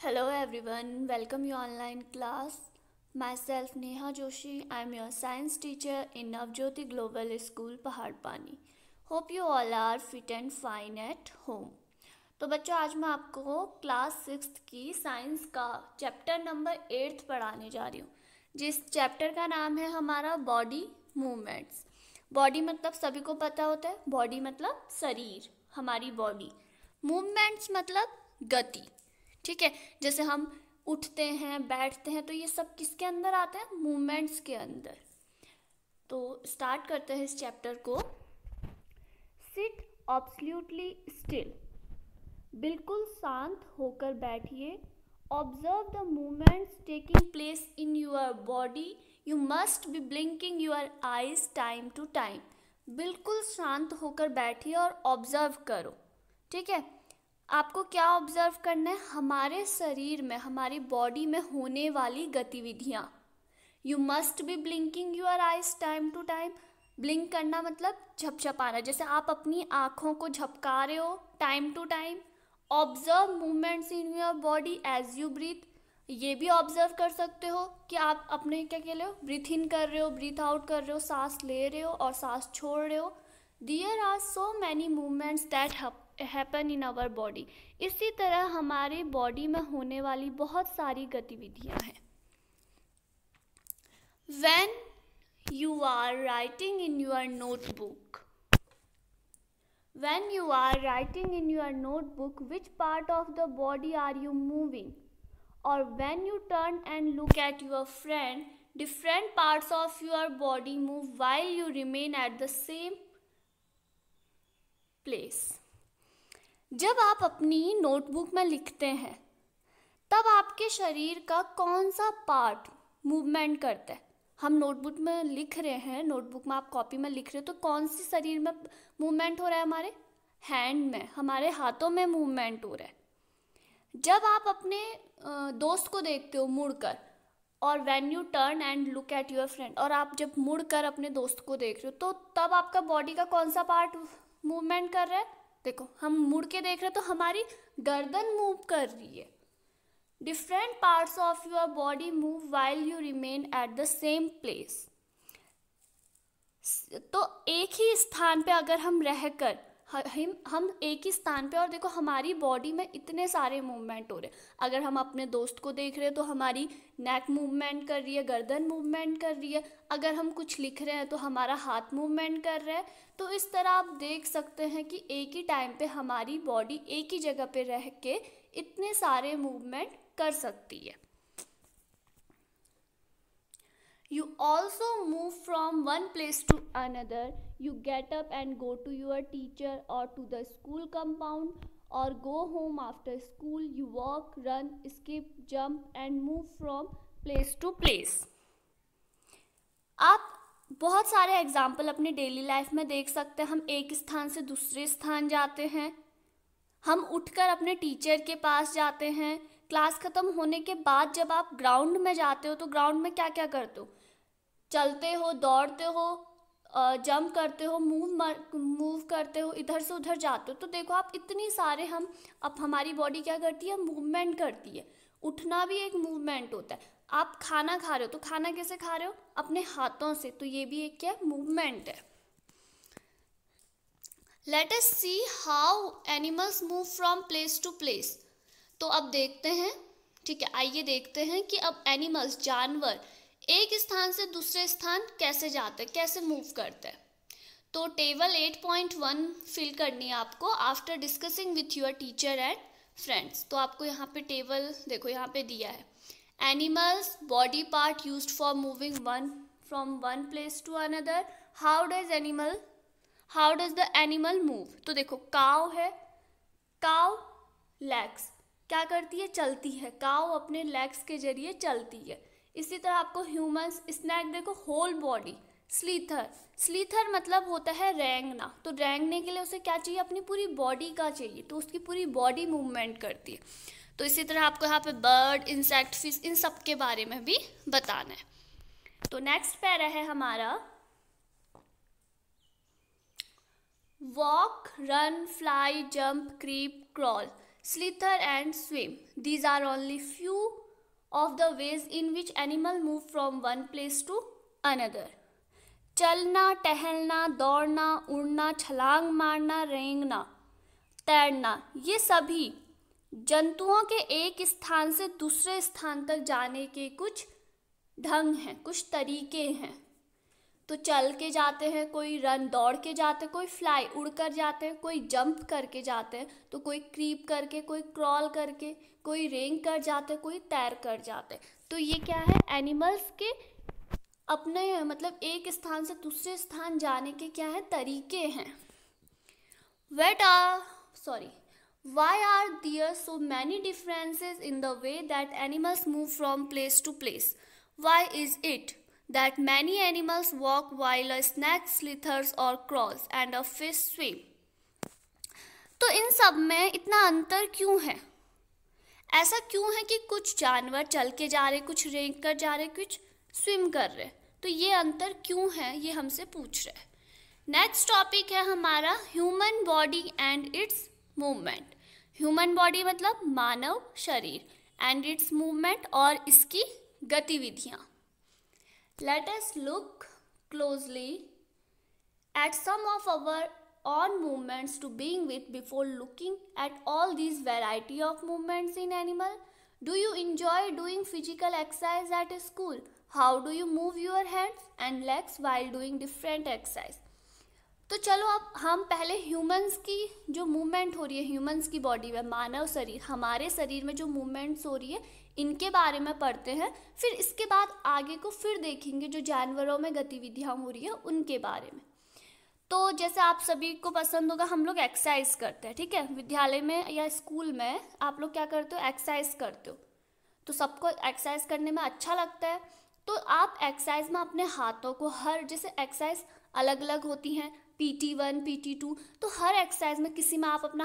Hello everyone, welcome you online class. Myself Neha Joshi, I am your science teacher in Navjyoti Global School Pahadpani. Hope you all are fit and fine at home. तो बच्चों आज मैं आपको class 6 की science का chapter number 8 पढ़ाने जा रही हूँ, जिस चैप्टर का नाम है हमारा बॉडी मूवमेंट्स। बॉडी मतलब सभी को पता होता है, बॉडी मतलब शरीर, हमारी बॉडी। मूवमेंट्स मतलब गति, ठीक है। जैसे हम उठते हैं, बैठते हैं, तो ये सब किसके अंदर आते हैं? मूवमेंट्स के अंदर। तो स्टार्ट करते हैं इस चैप्टर को। सिट एब्सोल्युटली स्टिल, बिल्कुल शांत होकर बैठिए। Observe the movements taking place in your body. You must be blinking your eyes time to time. बिल्कुल शांत होकर बैठिए और ऑब्जर्व करो, ठीक है। आपको क्या ऑब्जर्व करना है? हमारे शरीर में, हमारी बॉडी में होने वाली गतिविधियाँ। You must be blinking your eyes time to time. Blink करना मतलब झपझपाना, जैसे आप अपनी आँखों को झपका रहे हो time to time. Observe movements in your body as you breathe. ये भी ऑब्जर्व कर सकते हो कि आप अपने क्या कह रहे हो, ब्रीथ इन कर रहे हो, ब्रीथ आउट कर रहे हो, सांस ले रहे हो और सांस छोड़ रहे हो। There are so many movements that happen in our body. इसी तरह हमारे बॉडी में होने वाली बहुत सारी गतिविधियां हैं। When you are writing in your notebook, when you are writing in your notebook, which part of the body are you moving? Or when you turn and look at your friend, different parts of your body move while you remain at the same place. जब आप अपनी notebook में लिखते हैं, तब आपके शरीर का कौन सा पार्ट मूवमेंट करता है? हम नोटबुक में लिख रहे हैं, नोटबुक में आप कॉपी में लिख रहे हो, तो कौन सी शरीर में मूवमेंट हो रहा है? हमारे हैंड में, हमारे हाथों में मूवमेंट हो रहा है। जब आप अपने दोस्त को देखते हो मुड़कर, और when U turn and look at your friend, और आप जब मुड़कर अपने दोस्त को देख रहे हो, तो तब आपका बॉडी का कौन सा पार्ट मूवमेंट कर रहा है? देखो, हम मुड़ के देख रहे हैं तो हमारी गर्दन मूव कर रही है। Different parts of your body move while you remain at the same place. तो एक ही स्थान पे अगर हम रहकर, हम एक ही स्थान पे, और देखो हमारी बॉडी में इतने सारे मूवमेंट हो रहे हैं। अगर हम अपने दोस्त को देख रहे हैं तो हमारी नेक मूवमेंट कर रही है, गर्दन मूवमेंट कर रही है। अगर हम कुछ लिख रहे हैं तो हमारा हाथ मूवमेंट कर रहा है। तो इस तरह आप देख सकते हैं कि एक ही टाइम पे हमारी बॉडी एक ही जगह पे रह के इतने सारे मूवमेंट कर सकती है। You also move from one place to another. You get up and go to your teacher or to the school compound, or go home after school. You walk, run, skip, jump and move from place to place. आप बहुत सारे example अपनी daily life में देख सकते हैं। हम एक स्थान से दूसरे स्थान जाते हैं, हम उठकर अपने टीचर के पास जाते हैं। क्लास ख़त्म होने के बाद जब आप ग्राउंड में जाते हो तो ग्राउंड में क्या क्या करते हो? चलते हो, दौड़ते हो, जंप करते हो, मूव करते हो, इधर से उधर जाते हो। तो देखो आप इतनी सारे अब हमारी बॉडी क्या करती है? मूवमेंट करती है। उठना भी एक मूवमेंट होता है। आप खाना खा रहे हो तो खाना कैसे खा रहे हो? अपने हाथों से। तो ये भी एक क्या मूवमेंट है। Let us see how animals move from place to place. तो अब देखते हैं, ठीक है, आइए देखते हैं कि अब एनिमल्स, जानवर, एक स्थान से दूसरे स्थान कैसे जाते हैं, कैसे मूव करते हैं। तो टेबल 8.1 फिल करनी है आपको after discussing with your teacher and friends. तो आपको यहाँ पे टेबल देखो, यहाँ पे दिया है animals body part used for moving from one place to another. How does the animal move? तो देखो काव है, काव लेग्स क्या करती है? चलती है। काव अपने लेग्स के जरिए चलती है। इसी तरह आपको ह्यूमंस, स्नैक देखो होल बॉडी। स्लीथर मतलब होता है रेंगना। तो रेंगने के लिए उसे क्या चाहिए? अपनी पूरी बॉडी का चाहिए, तो उसकी पूरी बॉडी मूवमेंट करती है। तो इसी तरह आपको यहाँ पे बर्ड, इंसेक्ट, फिश, इन सब के बारे में भी बताना है। तो नेक्स्ट पैरा है हमारा walk, run, fly, jump, creep, crawl. slither and swim. These are only few of the ways in which animals move from one place to another. चलना, टहलना, दौड़ना, उड़ना, छलांग मारना, रेंगना, तैरना, ये सभी जंतुओं के एक स्थान से दूसरे स्थान तक जाने के कुछ ढंग हैं, कुछ तरीके हैं. तो चल के जाते हैं, कोई रन दौड़ के जाते हैं, कोई फ्लाई उड़ कर जाते हैं, कोई जंप करके जाते हैं, तो कोई क्रीप करके, कोई क्रॉल करके, कोई रेंग कर जाते हैं, कोई तैर कर जाते हैं. तो ये क्या है, एनिमल्स के अपने मतलब एक स्थान से दूसरे स्थान जाने के क्या है, तरीके हैं. Why are there so many differences in the way that animals move from place to place? Why is it that many animals walk while a snake slithers or crawls and a fish swim? तो इन सब में इतना अंतर क्यों है? ऐसा क्यों है कि कुछ जानवर चल के जा रहे, कुछ रेंग कर जा रहे, कुछ स्विम कर रहे? तो ये अंतर क्यों है, ये हमसे पूछ रहे हैं. नेक्स्ट टॉपिक है हमारा human body and it's movement. Human body मतलब मानव शरीर, एंड इट्स मूवमेंट और इसकी गतिविधियाँ. Let us look closely at some of our own movements to begin with before looking at all these variety of movements in animal. Do you enjoy doing physical exercise at school? How do you move your hands and legs while doing different exercise? तो चलो अब हम पहले humans की जो movement हो रही है, ह्यूमंस की बॉडी में, मानव शरीर, हमारे शरीर में जो मूवमेंट्स हो रही है, इनके बारे में पढ़ते हैं. फिर इसके बाद आगे को फिर देखेंगे जो जानवरों में गतिविधियाँ हो रही है उनके बारे में. तो जैसे आप सभी को पसंद होगा, हम लोग एक्सरसाइज करते हैं, ठीक है. विद्यालय में या स्कूल में आप लोग क्या करते हो, एक्सरसाइज करते हो. तो सबको एक्सरसाइज करने में अच्छा लगता है. तो आप एक्सरसाइज में अपने हाथों को, हर जैसे एक्सरसाइज अलग अलग होती हैं, PT1, PT2, तो हर एक्सरसाइज में किसी में आप अपना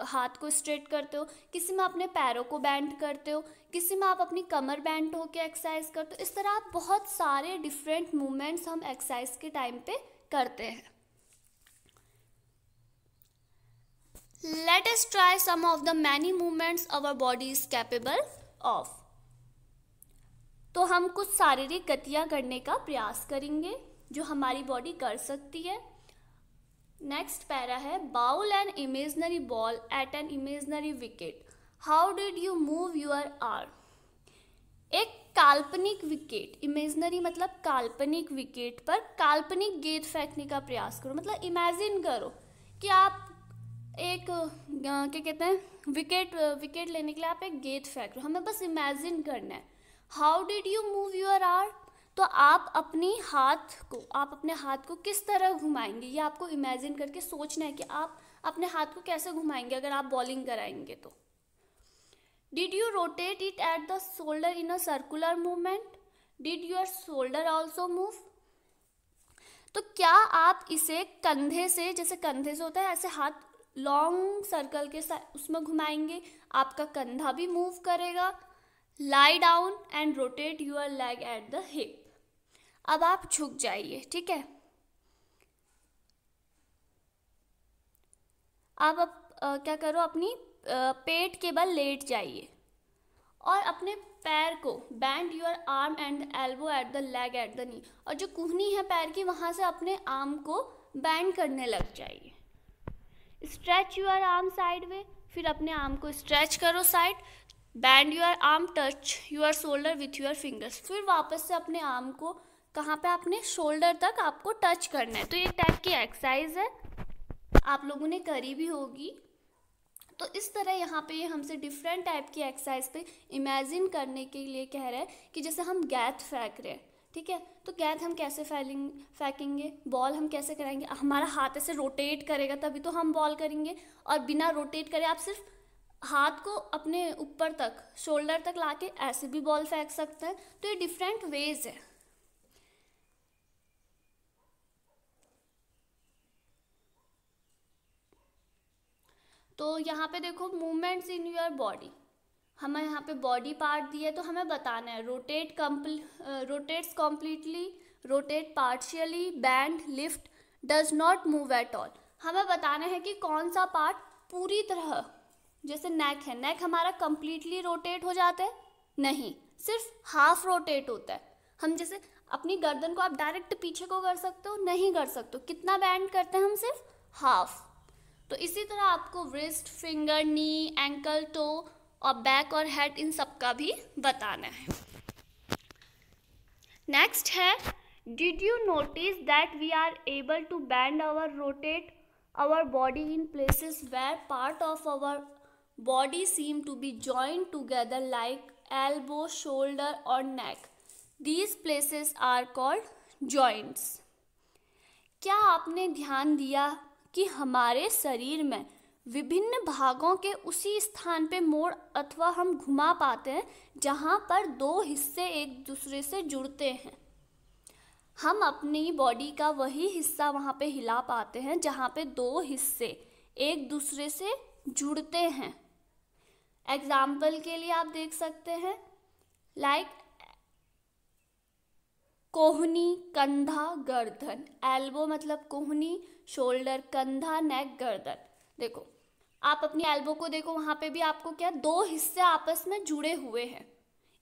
हाथ को स्ट्रेट करते हो, किसी में अपने पैरों को बैंड करते हो, किसी में आप अपनी कमर बैंड होकर एक्सरसाइज करते हो. इस तरह आप बहुत सारे डिफरेंट मूवमेंट्स हम एक्सरसाइज के टाइम पे करते हैं. Let us try some of the many movements our body is capable of. तो हम कुछ शारीरिक गतियाँ करने का प्रयास करेंगे जो हमारी बॉडी कर सकती है. नेक्स्ट पैरा है, bowl an imaginary ball at an imaginary wicket. How did you move your arm? एक काल्पनिक विकेट, इमेजनरी मतलब काल्पनिक विकेट पर काल्पनिक गेंद फेंकने का प्रयास करो. मतलब इमेजिन करो कि आप एक क्या कहते हैं, विकेट लेने के लिए आप एक गेंद फेंक रहे हो. हमें बस इमेजिन करना है. How did you move your arm? तो आप अपने हाथ को किस तरह घुमाएंगे, ये आपको इमेजिन करके सोचना है कि आप अपने हाथ को कैसे घुमाएंगे अगर आप बॉलिंग कराएंगे तो. Did you rotate it at the shoulder in a circular movement? Did your shoulder also move? तो क्या आप इसे कंधे से, जैसे कंधे से होता है ऐसे हाथ लॉन्ग सर्कल के साथ उसमें घुमाएंगे, आपका कंधा भी मूव करेगा. Lie down and rotate your leg at the hip. अब आप झुक जाइए, ठीक है. अब क्या करो, अपनी पेट के बल लेट जाइए और अपने पैर को band your arm and elbow at the leg at the knee. और जो कुहनी है पैर की, वहाँ से अपने आर्म को बैंड करने लग जाइए. Stretch your arm side way, फिर अपने आर्म को स्ट्रेच करो side. Band your arm, touch your shoulder with your fingers. फिर वापस से अपने आर्म को कहाँ पे, अपने शोल्डर तक आपको टच करना है. तो ये टाइप की एक्सरसाइज है, आप लोगों ने करी भी होगी. तो इस तरह यहाँ पे ये हमसे डिफरेंट टाइप की एक्सरसाइज पे इमेजिन करने के लिए कह रहे हैं कि जैसे हम गेंद फेंक रहे हैं, ठीक है. तो गेंद हम कैसे फेंकेंगे, बॉल हम कैसे कराएंगे, हमारा हाथ ऐसे रोटेट करेगा तभी तो हम बॉल करेंगे. और बिना रोटेट करे आप सिर्फ हाथ को अपने ऊपर तक, शोल्डर तक लाके ऐसे भी बॉल फेंक सकते हैं. तो ये डिफरेंट वेज है. तो यहाँ पे देखो, मूवमेंट्स इन योर बॉडी, हमें यहाँ पे बॉडी पार्ट दिए तो हमें बताना है. Rotates completely, rotate partially, band, lift, does not move at all. हमें बताना है कि कौन सा पार्ट पूरी तरह जैसे नेक है, नेक हमारा कंप्लीटली रोटेट हो जाता है? नहीं, सिर्फ हाफ रोटेट होता है। हम जैसे अपनी गर्दन को आप डायरेक्ट पीछे को कर सकते हो? नहीं कर सकते हो। कितना बैंड करते हैं हम? सिर्फ हाफ। तो इसी तरह आपको wrist, finger, knee, ankle, toe और बैक और हेड, इन सब का भी बताना है। नेक्स्ट है, did you notice that we are able to bend or rotate our body in places where part of our body seem to be joined together like elbow, shoulder or neck. These places are called joints. क्या आपने ध्यान दिया कि हमारे शरीर में विभिन्न भागों के उसी स्थान पे मोड़ अथवा हम घुमा पाते हैं जहाँ पर दो हिस्से एक दूसरे से जुड़ते हैं। हम अपनी बॉडी का वही हिस्सा वहाँ पे हिला पाते हैं जहाँ पे दो हिस्से एक दूसरे से जुड़ते हैं। एग्जाम्पल के लिए आप देख सकते हैं, लाइक कोहनी, कंधा, गर्दन। एल्बो मतलब कोहनी, शोल्डर कंधा, नेक गर्दन। देखो आप अपनी एल्बो को देखो, वहाँ पे भी आपको क्या, दो हिस्से आपस में जुड़े हुए हैं।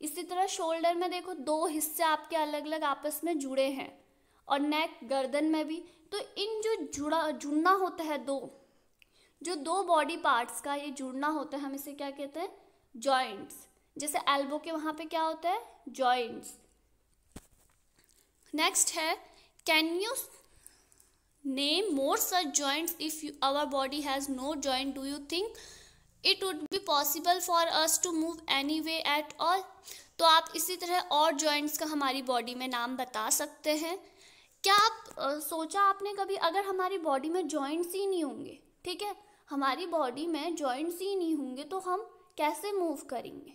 इसी तरह शोल्डर में देखो, दो हिस्से आपके अलग अलग आपस में जुड़े हैं, और नेक, गर्दन में भी। तो इन जो जुड़ना होता है, जो दो बॉडी पार्ट्स का ये जुड़ना होता है, हम इसे क्या कहते हैं? जॉइंट्स। जैसे एल्बो के वहाँ पे क्या होता है? जॉइंट्स। नेक्स्ट है, can you name more such joints if our body has no joint? Do you think it would be possible for us to move any way at all? तो आप इसी तरह और जॉइंट्स का हमारी बॉडी में नाम बता सकते हैं। क्या आप सोचा आपने कभी, अगर हमारी बॉडी में जॉइंट्स ही नहीं होंगे, ठीक है, हमारी बॉडी में जॉइंट्स ही नहीं होंगे तो हम कैसे मूव करेंगे?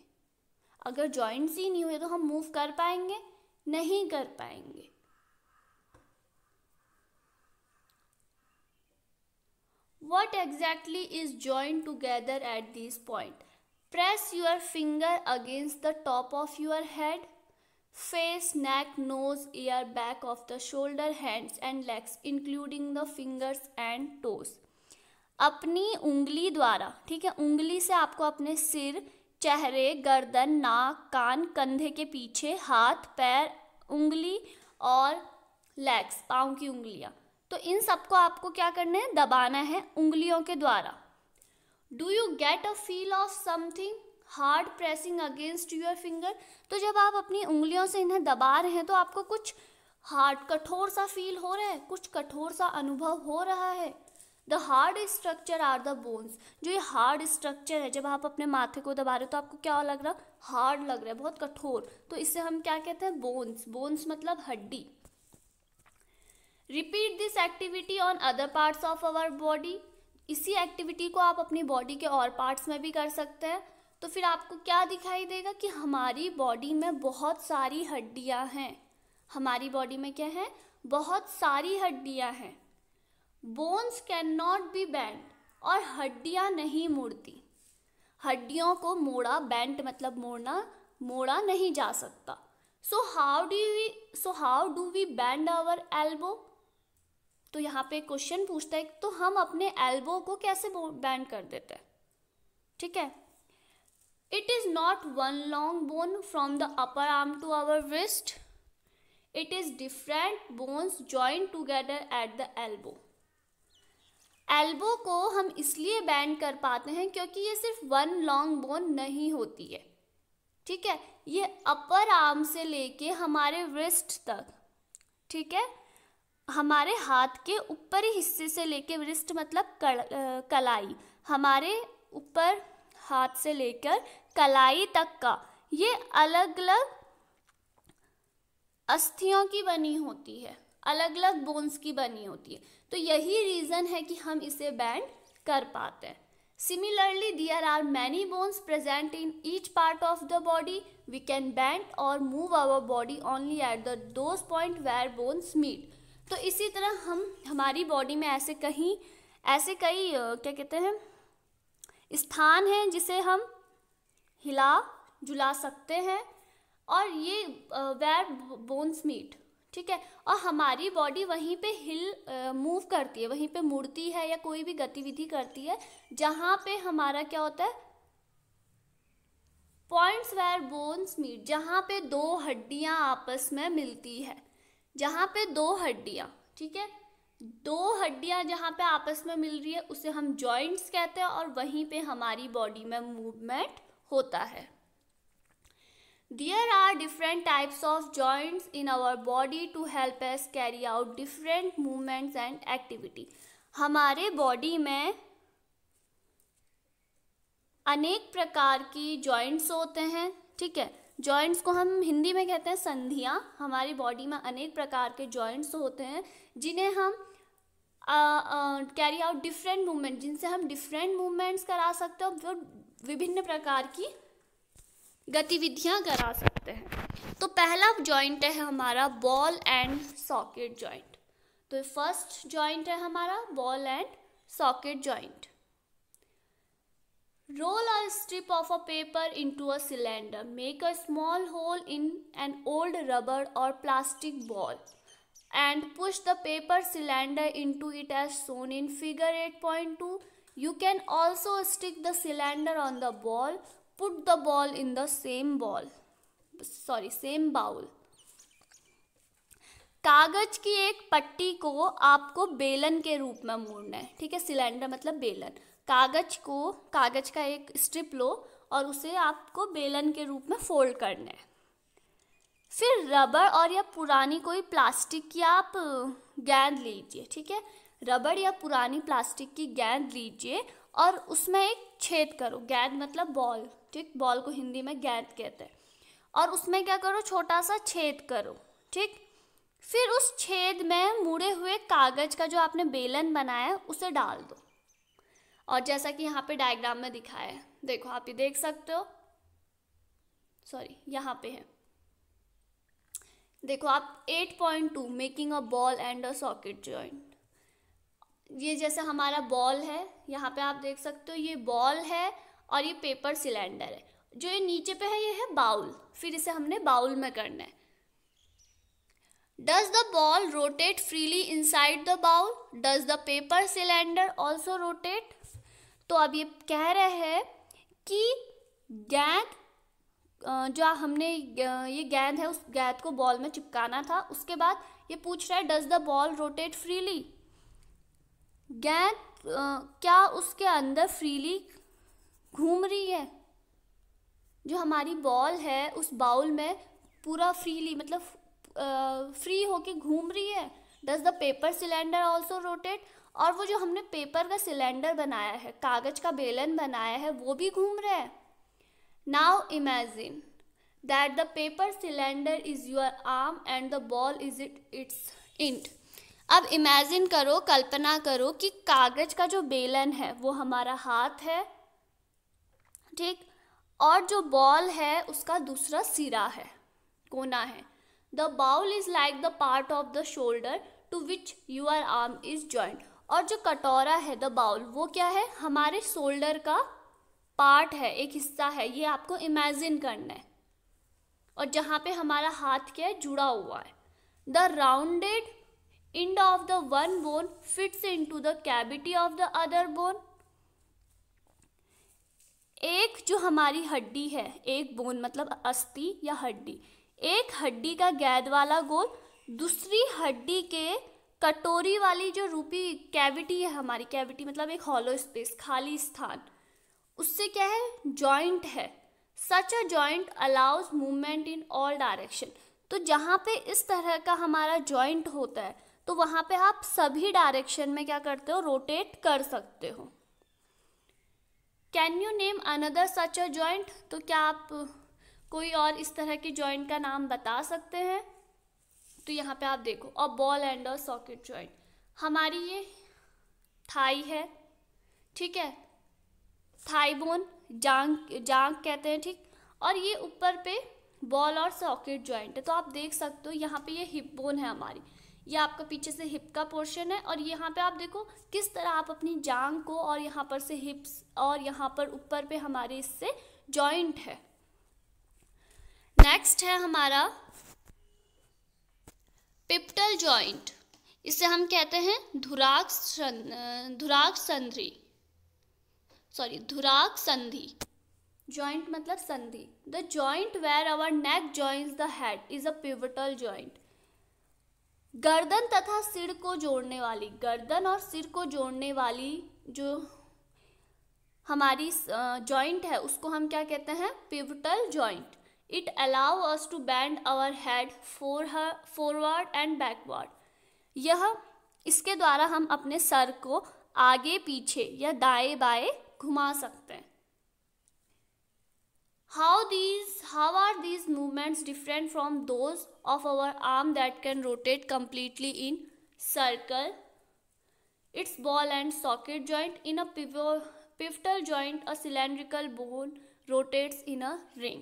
अगर जॉइंट्स ही नहीं हुए तो हम मूव कर पाएंगे? नहीं कर पाएंगे। What exactly is joined together at this point? Press your finger against the top of your head. Face, neck, nose, ear, back of the shoulder, hands and legs including the fingers and toes. अपनी उंगली द्वारा, ठीक है, उंगली से आपको अपने सिर, चेहरे, गर्दन, नाक, कान, कंधे के पीछे, हाथ, पैर, उंगली और लेग्स, पाँव की उंगलियां, तो इन सबको आपको क्या करना है? दबाना है उंगलियों के द्वारा। Do you get a feel of something hard pressing against your finger? तो जब आप अपनी उंगलियों से इन्हें दबा रहे हैं तो आपको कुछ हार्ड, कठोर सा फील हो रहा है, कुछ कठोर सा अनुभव हो रहा है। The hard structure are the bones. जो ये हार्ड स्ट्रक्चर है, जब आप अपने माथे को दबा रहे हो तो आपको क्या लग रहा? हार्ड लग रहा है, बहुत कठोर। तो इसे हम क्या कहते हैं? बोन्स। बोन्स मतलब हड्डी। Repeat this activity on other parts of our body. इसी एक्टिविटी को आप अपनी बॉडी के और पार्ट्स में भी कर सकते हैं। तो फिर आपको क्या दिखाई देगा कि हमारी बॉडी में बहुत सारी हड्डियां हैं। हमारी बॉडी में क्या है? बहुत सारी हड्डियां हैं। Bones can not be bend, और हड्डियां नहीं मुड़ती। हड्डियों को मोड़ा, बेंट मतलब मोड़ना, मोड़ा नहीं जा सकता। So how do we bend our elbow? तो यहाँ पे क्वेश्चन पूछता है, तो हम अपने एल्बो को कैसे बेंड कर देते हैं? ठीक है, it is not one long bone from the upper arm to our wrist, it is different bones joint together at the elbow. Elbow को हम इसलिए बेंड कर पाते हैं क्योंकि ये सिर्फ वन लॉन्ग बोन नहीं होती है, ठीक है, ये अपर आर्म से लेके हमारे रिस्ट तक, ठीक है, हमारे हाथ के ऊपरी हिस्से से लेके, रिस्ट मतलब कलाई, हमारे ऊपर हाथ से लेकर कलाई तक का, ये अलग अलग अस्थियों की बनी होती है, अलग अलग बोन्स की बनी होती है। तो यही रीज़न है कि हम इसे बेंड कर पाते हैं। Similarly, there are many bones present in each part of the body. We can bend or move our body only at those points where bones meet. तो इसी तरह हमारी बॉडी में ऐसे कई क्या कहते हैं, स्थान हैं जिसे हम हिला जुला सकते हैं, और ये where bones meet, ठीक है। और हमारी बॉडी वहीं पे मूव करती है, वहीं पे मुड़ती है या कोई भी गतिविधि करती है जहाँ पे हमारा क्या होता है, पॉइंट्स वेयर बोन्स मीट, जहाँ पे दो हड्डियाँ आपस में मिलती है, जहाँ पे दो हड्डियाँ, ठीक है, दो हड्डियाँ जहाँ पे आपस में मिल रही है उसे हम जॉइंट्स कहते हैं, और वहीं पे हमारी बॉडी में मूवमेंट होता है। There are different types of joints in our body to help us carry out different movements and activity. हमारे बॉडी में अनेक प्रकार की जॉइंट्स होते हैं, ठीक है। जॉइंट्स को हम हिंदी में कहते हैं संधियाँ। हमारी बॉडी में अनेक प्रकार के जॉइंट्स होते हैं जिन्हें हम कैरी आउट डिफरेंट मूवमेंट, जिनसे हम डिफरेंट मूवमेंट्स करा सकते हैं, वो विभिन्न प्रकार की गतिविधियां करा सकते हैं। तो पहला जॉइंट है हमारा बॉल एंड सॉकेट जॉइंट। तो फर्स्ट जॉइंट है हमारा ball and socket joint. Roll a strip of a paper into a cylinder, make a small hole in an old rubber और plastic ball and push the paper cylinder into it as shown in figure 8.2. You can also stick the cylinder on the ball. Put the ball in the same bowl. कागज की एक पट्टी को आपको बेलन के रूप में मोड़ना है, ठीक है। सिलेंडर मतलब बेलन। कागज का एक स्ट्रिप लो और उसे आपको बेलन के रूप में फोल्ड करना है। फिर रबर और या पुरानी कोई प्लास्टिक की आप गेंद लीजिए, ठीक है। रबर या पुरानी प्लास्टिक की गेंद लीजिए और उसमें एक छेद करो। गेंद मतलब बॉल, ठीक, बॉल को हिंदी में गेंद कहते हैं। और उसमें क्या करो, छोटा सा छेद करो, ठीक। फिर उस छेद में मुड़े हुए कागज का जो आपने बेलन बनाया है उसे डाल दो। और जैसा कि यहाँ पे डायग्राम में दिखाया है, देखो आप ये देख सकते हो, यहाँ पे है, देखो आप 8.2 making a ball and a socket joint. ये जैसे हमारा बॉल है, यहाँ पे आप देख सकते हो ये बॉल है और ये पेपर सिलेंडर है। जो ये नीचे पे है ये है बाउल, फिर इसे हमने बाउल में करना है। Does the ball rotate freely inside the bowl? Does the paper cylinder also rotate? तो अब ये कह रहे हैं कि गेंद जो हमने ये गेंद है उस गेंद को बॉल में चिपकाना था। उसके बाद ये पूछ रहा है does the ball rotate freely? गेंद क्या उसके अंदर फ्रीली घूम रही है? जो हमारी बॉल है उस बाउल में पूरा फ्रीली मतलब फ्री होके घूम रही है। Does the paper cylinder also rotate? और वो जो हमने पेपर का सिलेंडर बनाया है, कागज का बेलन बनाया है, वो भी घूम रहा है। Now imagine that the paper cylinder is your arm and the ball is its end. अब इमेजिन करो, कल्पना करो कि कागज का जो बेलन है वो हमारा हाथ है, ठीक, और जो बॉल है उसका दूसरा सिरा है, कोना है। The bowl is like the part of the shoulder to which your arm is joined. और जो कटोरा है द बाउल, वो क्या है, हमारे शोल्डर का पार्ट है, एक हिस्सा है। ये आपको इमेजिन करना है। और जहाँ पे हमारा हाथ क्या है, जुड़ा हुआ है। The rounded end of the one bone fits into the cavity of the other bone. एक जो हमारी हड्डी है, एक बोन मतलब अस्थि या हड्डी, एक हड्डी का गेंद वाला गोल दूसरी हड्डी के कटोरी वाली जो रूपी कैविटी है, हमारी कैविटी मतलब एक हॉलो स्पेस, खाली स्थान, उससे क्या है, जॉइंट है। Such a joint allows movement in all direction. तो जहाँ पे इस तरह का हमारा जॉइंट होता है तो वहाँ पे आप सभी डायरेक्शन में क्या करते हो, रोटेट कर सकते हो। Can you name another such a joint? तो क्या आप कोई और इस तरह के जॉइंट का नाम बता सकते हैं? तो यहाँ पे आप देखो, a ball and a socket joint. हमारी ये थाई है, ठीक है, थाई बोन, जांग कहते हैं, ठीक, और ये ऊपर पे बॉल और सॉकेट जॉइंट है। तो आप देख सकते हो यहाँ पे ये हिप बोन है हमारी, ये आपका पीछे से हिप का पोर्शन है। और यहाँ पे आप देखो किस तरह आप अपनी जांग को, और यहाँ पर से हिप्स, और यहाँ पर ऊपर पे हमारे इससे जॉइंट है। नेक्स्ट है हमारा पिप्टल जॉइंट, इसे हम कहते हैं धुराग संधि। जॉइंट मतलब संधि। The joint where our neck joins the head is a pivotal joint. गर्दन तथा सिर को जोड़ने वाली, गर्दन और सिर को जोड़ने वाली जो हमारी जॉइंट है उसको हम क्या कहते हैं? Pivotal joint. It allow us to bend our head forward and backward. यह इसके द्वारा हम अपने सर को आगे पीछे या दाएं बाएं घुमा सकते हैं। How are these movements different from those of our arm that can rotate completely in circle? Its ball and socket joint. In a pivotal joint, a cylindrical bone rotates in a ring.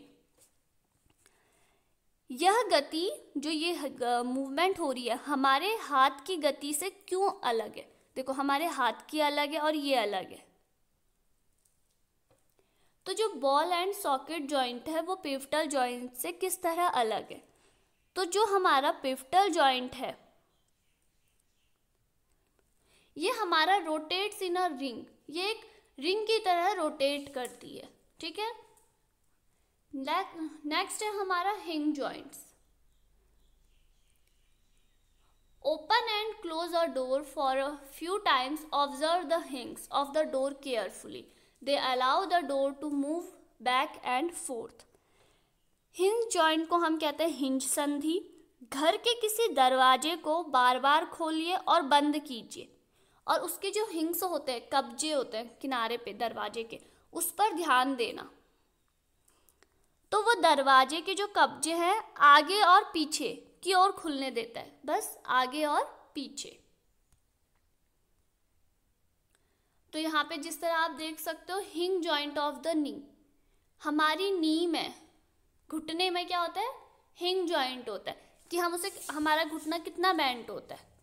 यह गति जो ये movement हो रही है हमारे हाथ की गति से क्यों अलग है? देखो, हमारे हाथ की अलग है और ये अलग है। तो जो बॉल एंड सॉकेट जॉइंट है वो पिवटल जॉइंट से किस तरह अलग है? तो जो हमारा पिवटल जॉइंट है ये हमारा रोटेट्स इन अ रिंग, ये एक रिंग की तरह रोटेट करती है, ठीक है। नेक्स्ट है हमारा hinge joints. Open and close a door for a few times, observe the hinges of the door carefully, they allow the door to move back and forth. Hinge joint को हम कहते हैं हिंज संधि। घर के किसी दरवाजे को बार बार खोलिए और बंद कीजिए और उसके जो हिंग्स होते हैं, कब्जे होते हैं किनारे पे दरवाजे के, उस पर ध्यान देना। तो वो दरवाजे के जो कब्जे हैं आगे और पीछे की ओर खुलने देता है, बस आगे और पीछे। तो यहाँ पे जिस तरह आप देख सकते हो हिंग जॉइंट ऑफ द नी, हमारी नी में, घुटने में क्या होता है? हिंग जॉइंट होता है कि हम उसे, हमारा घुटना कितना बेंट होता है।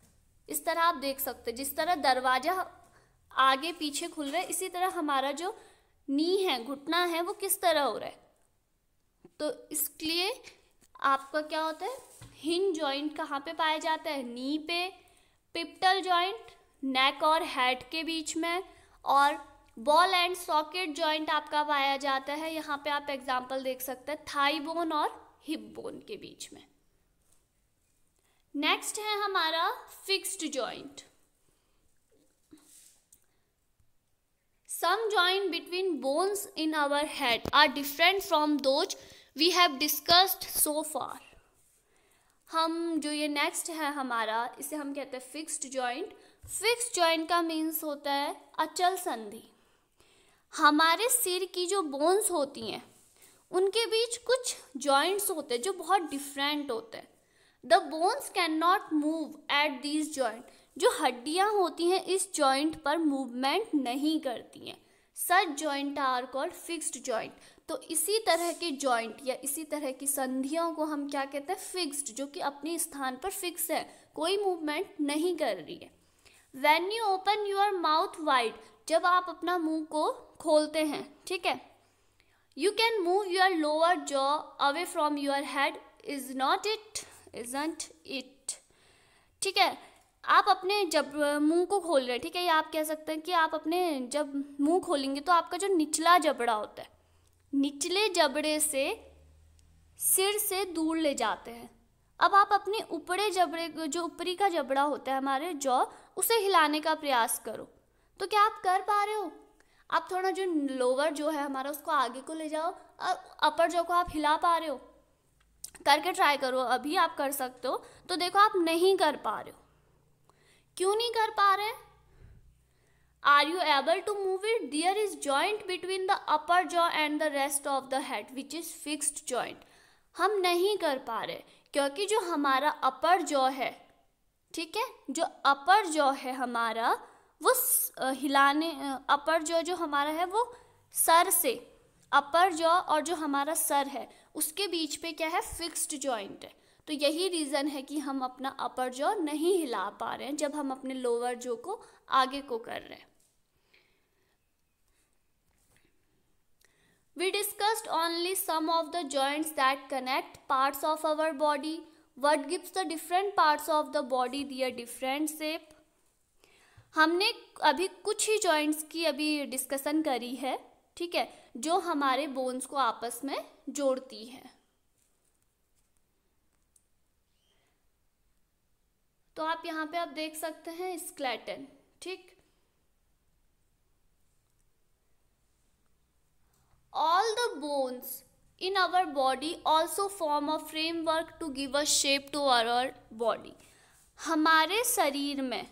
इस तरह आप देख सकते हैं, जिस तरह दरवाजा आगे पीछे खुल रहा है इसी तरह हमारा जो नी है, घुटना है, वो किस तरह हो रहा है। तो इसलिए आपका क्या होता है? हिंज जॉइंट कहाँ पे पाया जाता है? नी पे। पिप्टल जॉइंट नेक और हेड के बीच में, और बॉल एंड सॉकेट जॉइंट आपका पाया जाता है, यहाँ पे आप एग्जांपल देख सकते हैं, थाई बोन और हिप बोन के बीच में। नेक्स्ट है हमारा fixed joint. Some joint between bones in our head are different from those we have discussed so far. हम जो ये नेक्स्ट है हमारा, इसे हम कहते हैं फिक्स्ड जॉइंट। फिक्स्ड जॉइंट का मीन्स होता है अचल संधि। हमारे सिर की जो बोन्स होती हैं उनके बीच कुछ जॉइंट्स होते हैं जो बहुत डिफरेंट होते हैं। The bones can not move at these joint, जो हड्डियां होती हैं इस जॉइंट पर मूवमेंट नहीं करती हैं। Such joint are called fixed joint. तो इसी तरह के जॉइंट या इसी तरह की संधियों को हम क्या कहते हैं? फिक्स्ड, जो कि अपने स्थान पर फिक्स है, कोई मूवमेंट नहीं कर रही है। When you open your mouth wide, जब आप अपना मुंह को खोलते हैं, ठीक है, you can move your lower jaw away from your head, is not it, isn't it, ठीक है। आप अपने जब मुंह को खोल रहे हैं, ठीक है, या आप कह सकते हैं कि आप अपने जब मुंह खोलेंगे तो आपका जो निचला जबड़ा होता है, निचले जबड़े से सिर से दूर ले जाते हैं। अब आप अपने ऊपरी जबड़े, जो ऊपरी का जबड़ा होता है हमारे जॉ, उसे हिलाने का प्रयास करो। तो क्या आप कर पा रहे हो? आप थोड़ा जो लोअर जो है हमारा उसको आगे को ले जाओ और अपर जॉ को आप हिला पा रहे हो? करके ट्राई करो, अभी आप कर सकते हो। तो देखो आप नहीं कर पा रहे हो। क्यों नहीं कर पा रहे? Are you able to move it? There is joint between the upper jaw and the rest of the head which is fixed joint. हम नहीं कर पा रहे क्योंकि जो हमारा अपर जॉ है, ठीक है, जो अपर जॉ है हमारा वो हिलाने, अपर जॉ जो हमारा है वो सर से, अपर जॉ और जो हमारा सर है उसके बीच पे क्या है? फिक्स्ड जॉइंट है। तो यही रीज़न है कि हम अपना अपर जॉ नहीं हिला पा रहे हैं जब हम अपने लोअर जॉ को आगे को कर रहे हैं। We discussed only some of the joints that connect parts of our body. What gives the different parts of the body their different shape? हमने अभी कुछ ही जॉइंट्स की अभी डिस्कशन करी है, ठीक है, जो हमारे बोन्स को आपस में जोड़ती है। तो आप यहाँ पे आप देख सकते हैं स्केलेटन, ठीक। All the bones in our body also form a framework to give a shape to our body. हमारे शरीर में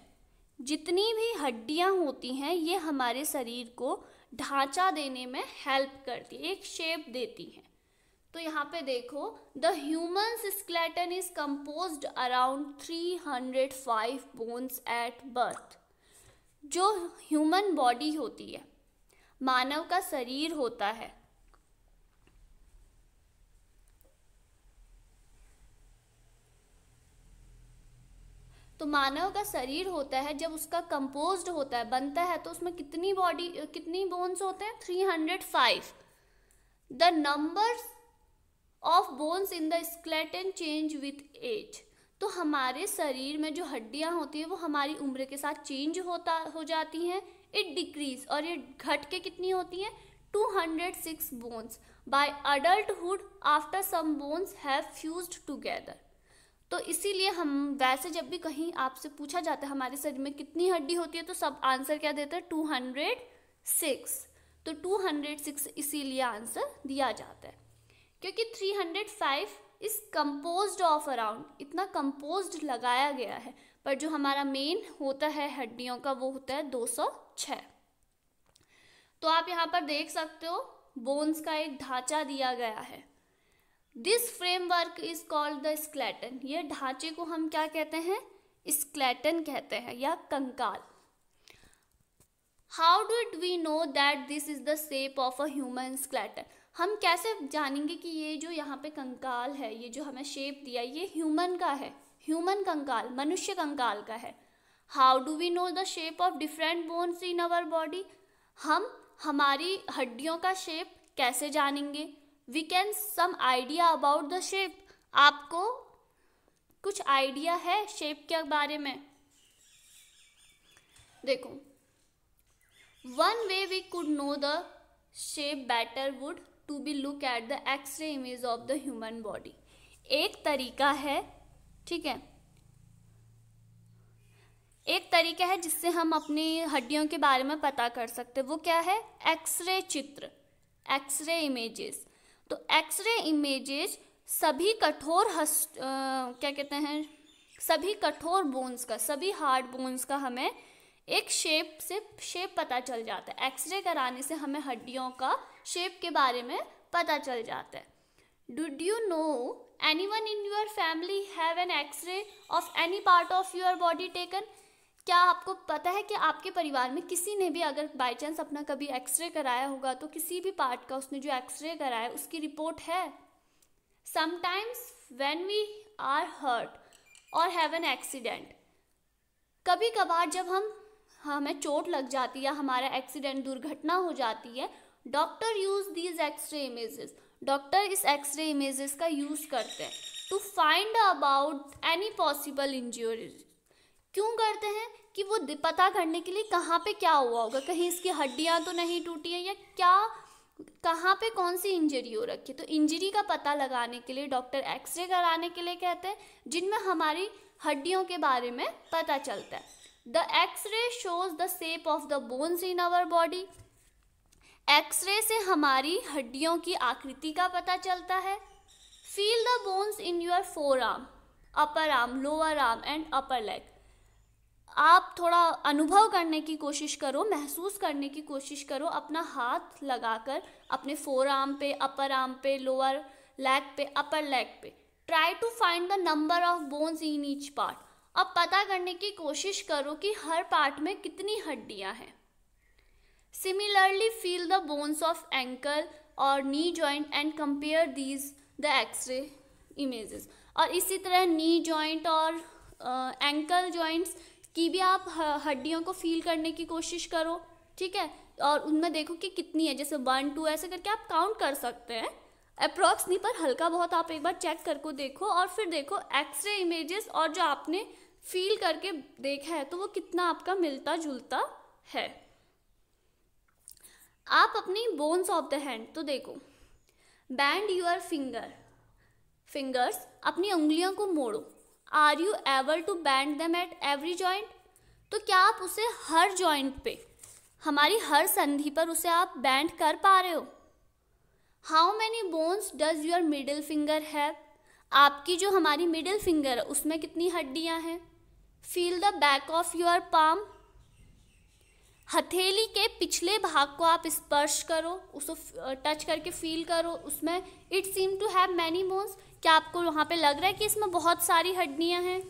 जितनी भी हड्डियां होती हैं ये हमारे शरीर को ढांचा देने में हेल्प करती है, एक शेप देती हैं। तो यहाँ पे देखो, the human skeleton is composed around 305 bones at birth. जो ह्यूमन बॉडी होती है, मानव का शरीर होता है, तो मानव का शरीर होता है जब उसका कंपोज्ड होता है, बनता है, तो उसमें कितनी बोन्स होते हैं? 305। The numbers of bones in the skeleton change with age. तो हमारे शरीर में जो हड्डियां होती है वो हमारी उम्र के साथ चेंज हो जाती हैं। इट डिक्रीज, और ये घट के कितनी होती हैं? 206 bones by adulthood after some bones have fused together. तो इसीलिए हम वैसे जब भी कहीं आपसे पूछा जाता है हमारे शरीर में कितनी हड्डी होती है, तो सब आंसर क्या देते हैं? 206। तो 206 इसीलिए आंसर दिया जाता है, क्योंकि 305 इज कंपोज्ड ऑफ अराउंड, इतना कंपोज्ड लगाया गया है, पर जो हमारा मेन होता है हड्डियों का वो होता है 206। तो आप यहाँ पर देख सकते हो बोन्स का एक ढांचा दिया गया है। This framework is called the skeleton. ये ढांचे को हम क्या कहते हैं? स्केलेटन कहते हैं या कंकाल। How did we know that this is the shape of a human skeleton? हम कैसे जानेंगे कि ये जो यहाँ पे कंकाल है, ये जो हमें शेप दिया, ये ह्यूमन का है, ह्यूमन कंकाल, मनुष्य कंकाल का है। How do we know the shape of different bones in our body? हम हमारी हड्डियों का शेप कैसे जानेंगे? We can some idea about the shape. आपको कुछ आइडिया है शेप के बारे में? देखो, one way we could know the shape better would to be look at the x-ray image of the human body. एक तरीका है, ठीक है, एक तरीका है जिससे हम अपनी हड्डियों के बारे में पता कर सकते हैं। वो क्या है? एक्सरे चित्र, एक्सरे इमेजेस। तो एक्सरे इमेजेस सभी कठोर क्या कहते हैं, सभी कठोर बोन्स का, सभी हार्ड बोन्स का हमें एक शेप पता चल जाता है। एक्सरे कराने से हमें हड्डियों का शेप के बारे में पता चल जाता है। Did you know anyone in your family have an X-ray of any part of your body taken? क्या आपको पता है कि आपके परिवार में किसी ने भी अगर बाई चांस अपना कभी एक्सरे कराया होगा, तो किसी भी पार्ट का उसने जो एक्सरे कराया उसकी रिपोर्ट है? Sometimes when we are hurt or have an accident, कभी कभार जब हमें चोट लग जाती है या हमारा एक्सीडेंट, दुर्घटना हो जाती है, doctor use these x-ray images. Doctor इस एक्सरे इमेजेस का यूज करते हैं to find about any possible injuries. क्यों करते हैं? कि वो पता करने के लिए कहाँ पे क्या हुआ होगा, कहीं इसकी हड्डियाँ तो नहीं टूटी है, या क्या कहाँ पे कौन सी इंजरी हो रखी है। तो इंजरी का पता लगाने के लिए डॉक्टर एक्सरे कराने के लिए कहते हैं, जिनमें हमारी हड्डियों के बारे में पता चलता है। The x-ray shows the shape of the bones in our body. X-ray से हमारी हड्डियों की आकृति का पता चलता है। Feel the bones in your forearm, upper arm, lower arm and upper leg. आप थोड़ा अनुभव करने की कोशिश करो, महसूस करने की कोशिश करो, अपना हाथ लगाकर अपने फोर आर्म पे, अपर आर्म पे, लोअर लेग पे, अपर लेग पे। Try to find the number of bones in each part. अब पता करने की कोशिश करो कि हर पार्ट में कितनी हड्डियां हैं। Similarly feel the bones of ankle और knee joint and compare these the x ray images. और इसी तरह नी जॉइंट और एंकल जॉइंट्स की भी आप हड्डियों को फील करने की कोशिश करो, ठीक है, और उनमें देखो कि कितनी है। जैसे 1 2 ऐसे करके आप काउंट कर सकते हैं अप्रॉक्स नहीं पर हल्का बहुत आप एक बार चेक करके देखो, और फिर देखो एक्सरे इमेजेस और जो आपने फील करके देखा है तो वो कितना आपका मिलता जुलता है। आप अपनी बोन्स ऑफ द हैंड तो देखो, बैंड यूर फिंगर्स, अपनी उंगलियों को मोड़ो। Are you able to bend them at every joint, तो क्या आप उसे हर जॉइंट पे, हमारी हर संधि पर उसे आप बैंड कर पा रहे हो। How many bones does your middle finger have, आपकी जो हमारी मिडिल फिंगर है उसमें कितनी हड्डियां हैं। Feel the back of your palm, हथेली के पिछले भाग को आप स्पर्श करो, उसको टच करके फील करो, उसमें it seem to have many bones, क्या आपको वहाँ पे लग रहा है कि इसमें बहुत सारी हड्डियाँ हैं।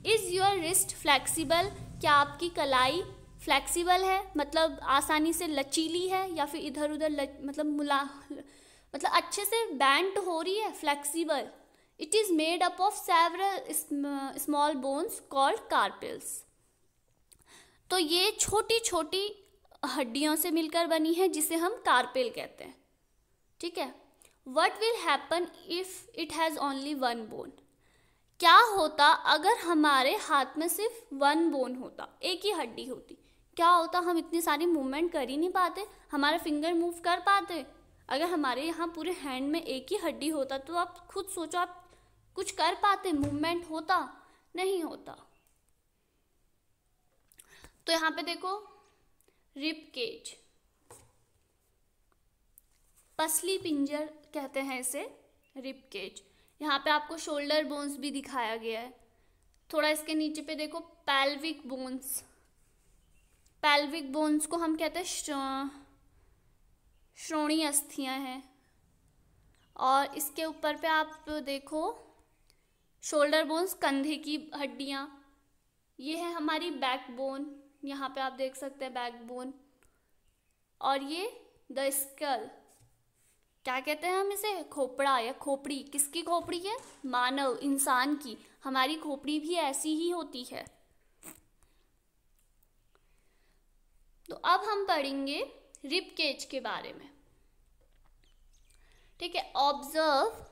इज योर रिस्ट फ्लेक्सिबल, क्या आपकी कलाई फ्लेक्सिबल है, मतलब आसानी से लचीली है, या फिर इधर उधर मतलब अच्छे से बैंड हो रही है, flexible. It is made up of several small bones called carpels, तो ये छोटी छोटी हड्डियों से मिलकर बनी है जिसे हम कार्पेल कहते हैं, ठीक है। What will happen if it has only one bone, क्या होता अगर हमारे हाथ में सिर्फ वन बोन होता, एक ही हड्डी होती, क्या होता। हम इतनी सारी मूवमेंट कर ही नहीं पाते, हमारा फिंगर मूव कर पाते। अगर हमारे यहाँ पूरे हैंड में एक ही हड्डी होता तो आप खुद सोचो, आप कुछ कर पाते, मूवमेंट होता, नहीं होता। तो यहाँ पे देखो, रिब केज, पसली पिंजर कहते हैं इसे, रिब केज। यहाँ पे आपको शोल्डर बोन्स भी दिखाया गया है। थोड़ा इसके नीचे पे देखो, पेल्विक बोन्स, पेल्विक बोन्स को हम कहते हैं श्रोणि अस्थियाँ हैं। और इसके ऊपर पे आप देखो, शोल्डर बोन्स, कंधे की हड्डियाँ, ये है हमारी बैक बोन, यहाँ पे आप देख सकते हैं बैक बोन। और ये द स्कल, क्या कहते हैं हम इसे, खोपड़ा या खोपड़ी, किसकी खोपड़ी है, मानव इंसान की, हमारी खोपड़ी भी ऐसी ही होती है। तो अब हम पढ़ेंगे रिब केज के बारे में, ठीक है। Observe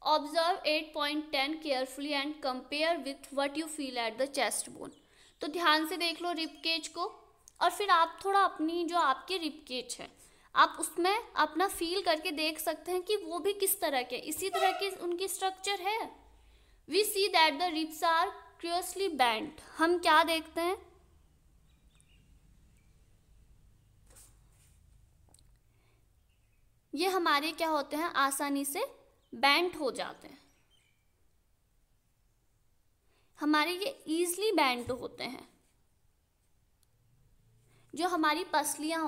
Observe 8.10 carefully and compare with what you feel at the chest bone. तो ध्यान से देख लो रिब केज को, और फिर आप थोड़ा अपनी जो आपकी रिब केज है आप उसमें अपना फील करके देख सकते हैं कि वो भी किस तरह के, इसी तरह की उनकी स्ट्रक्चर है। We see that the ribs are closely bent. हम क्या देखते हैं, ये हमारे क्या होते हैं, आसानी से बैंड हो जाते हैं, हमारे ये ईजिली बैंड होते हैं। जो हमारी पसलियां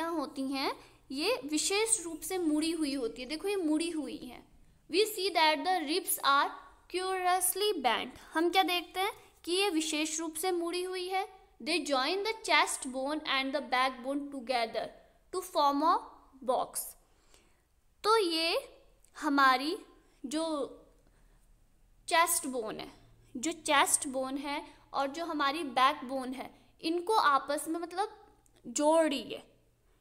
होती हैं, ये विशेष रूप से मुड़ी हुई होती है, देखो ये मुड़ी हुई है। We see that the ribs are curiously bent, हम क्या देखते हैं कि ये विशेष रूप से मुड़ी हुई है। They join the chest bone and the back bone together to form a box, तो ये हमारी जो चेस्ट बोन है और जो हमारी बैक बोन है, इनको आपस में मतलब जोड़ रही है,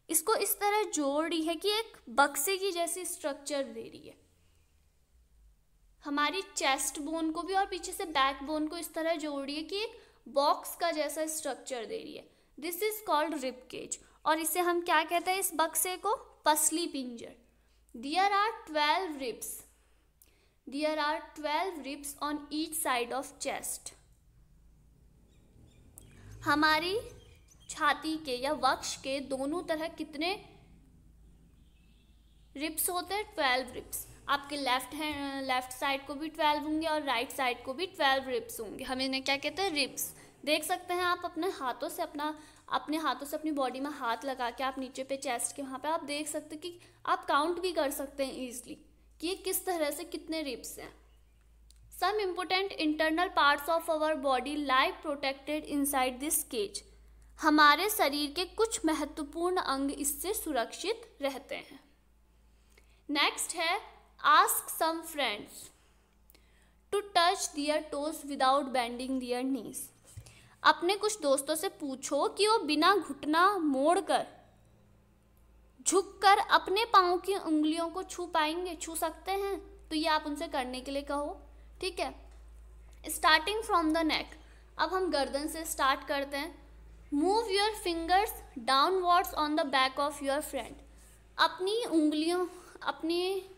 इसको इस तरह जोड़ रही है कि एक बक्से की जैसी स्ट्रक्चर दे रही है। हमारी चेस्ट बोन को भी और पीछे से बैक बोन को इस तरह जोड़ रही है कि एक बॉक्स का जैसा स्ट्रक्चर दे रही है। This is called rib cage, और इसे हम क्या कहते हैं, इस बक्से को पसली पिंजर। There are 12 ribs on each side of chest. हमारी छाती के या वक्ष के दोनों तरह कितने रिब्स होते हैं, 12 रिब्स। आपके लेफ्ट साइड को भी 12 होंगे और राइट साइड को भी 12 रिब्स होंगे। हम इन्हें क्या कहते हैं, रिब्स। देख सकते हैं आप अपने हाथों से अपनी बॉडी में हाथ लगा के आप नीचे पे चेस्ट के वहाँ पे आप देख सकते हैं कि आप काउंट भी कर सकते हैं ईजिली कि ये किस तरह से कितने रिब्स हैं। Some important internal parts of our body lie protected inside this cage, हमारे शरीर के कुछ महत्वपूर्ण अंग इससे सुरक्षित रहते हैं। नेक्स्ट है, ask some friends to touch their toes without bending their knees. अपने कुछ दोस्तों से पूछो कि वो बिना घुटना मोड़कर, झुककर अपने पाँव की उंगलियों को छू पाएंगे, छू सकते हैं? तो ये आप उनसे करने के लिए कहो, ठीक है। स्टार्टिंग फ्रॉम द नेक, अब हम गर्दन से स्टार्ट करते हैं। Move your fingers downwards on the back of your friend, अपनी उंगलियों, अपनी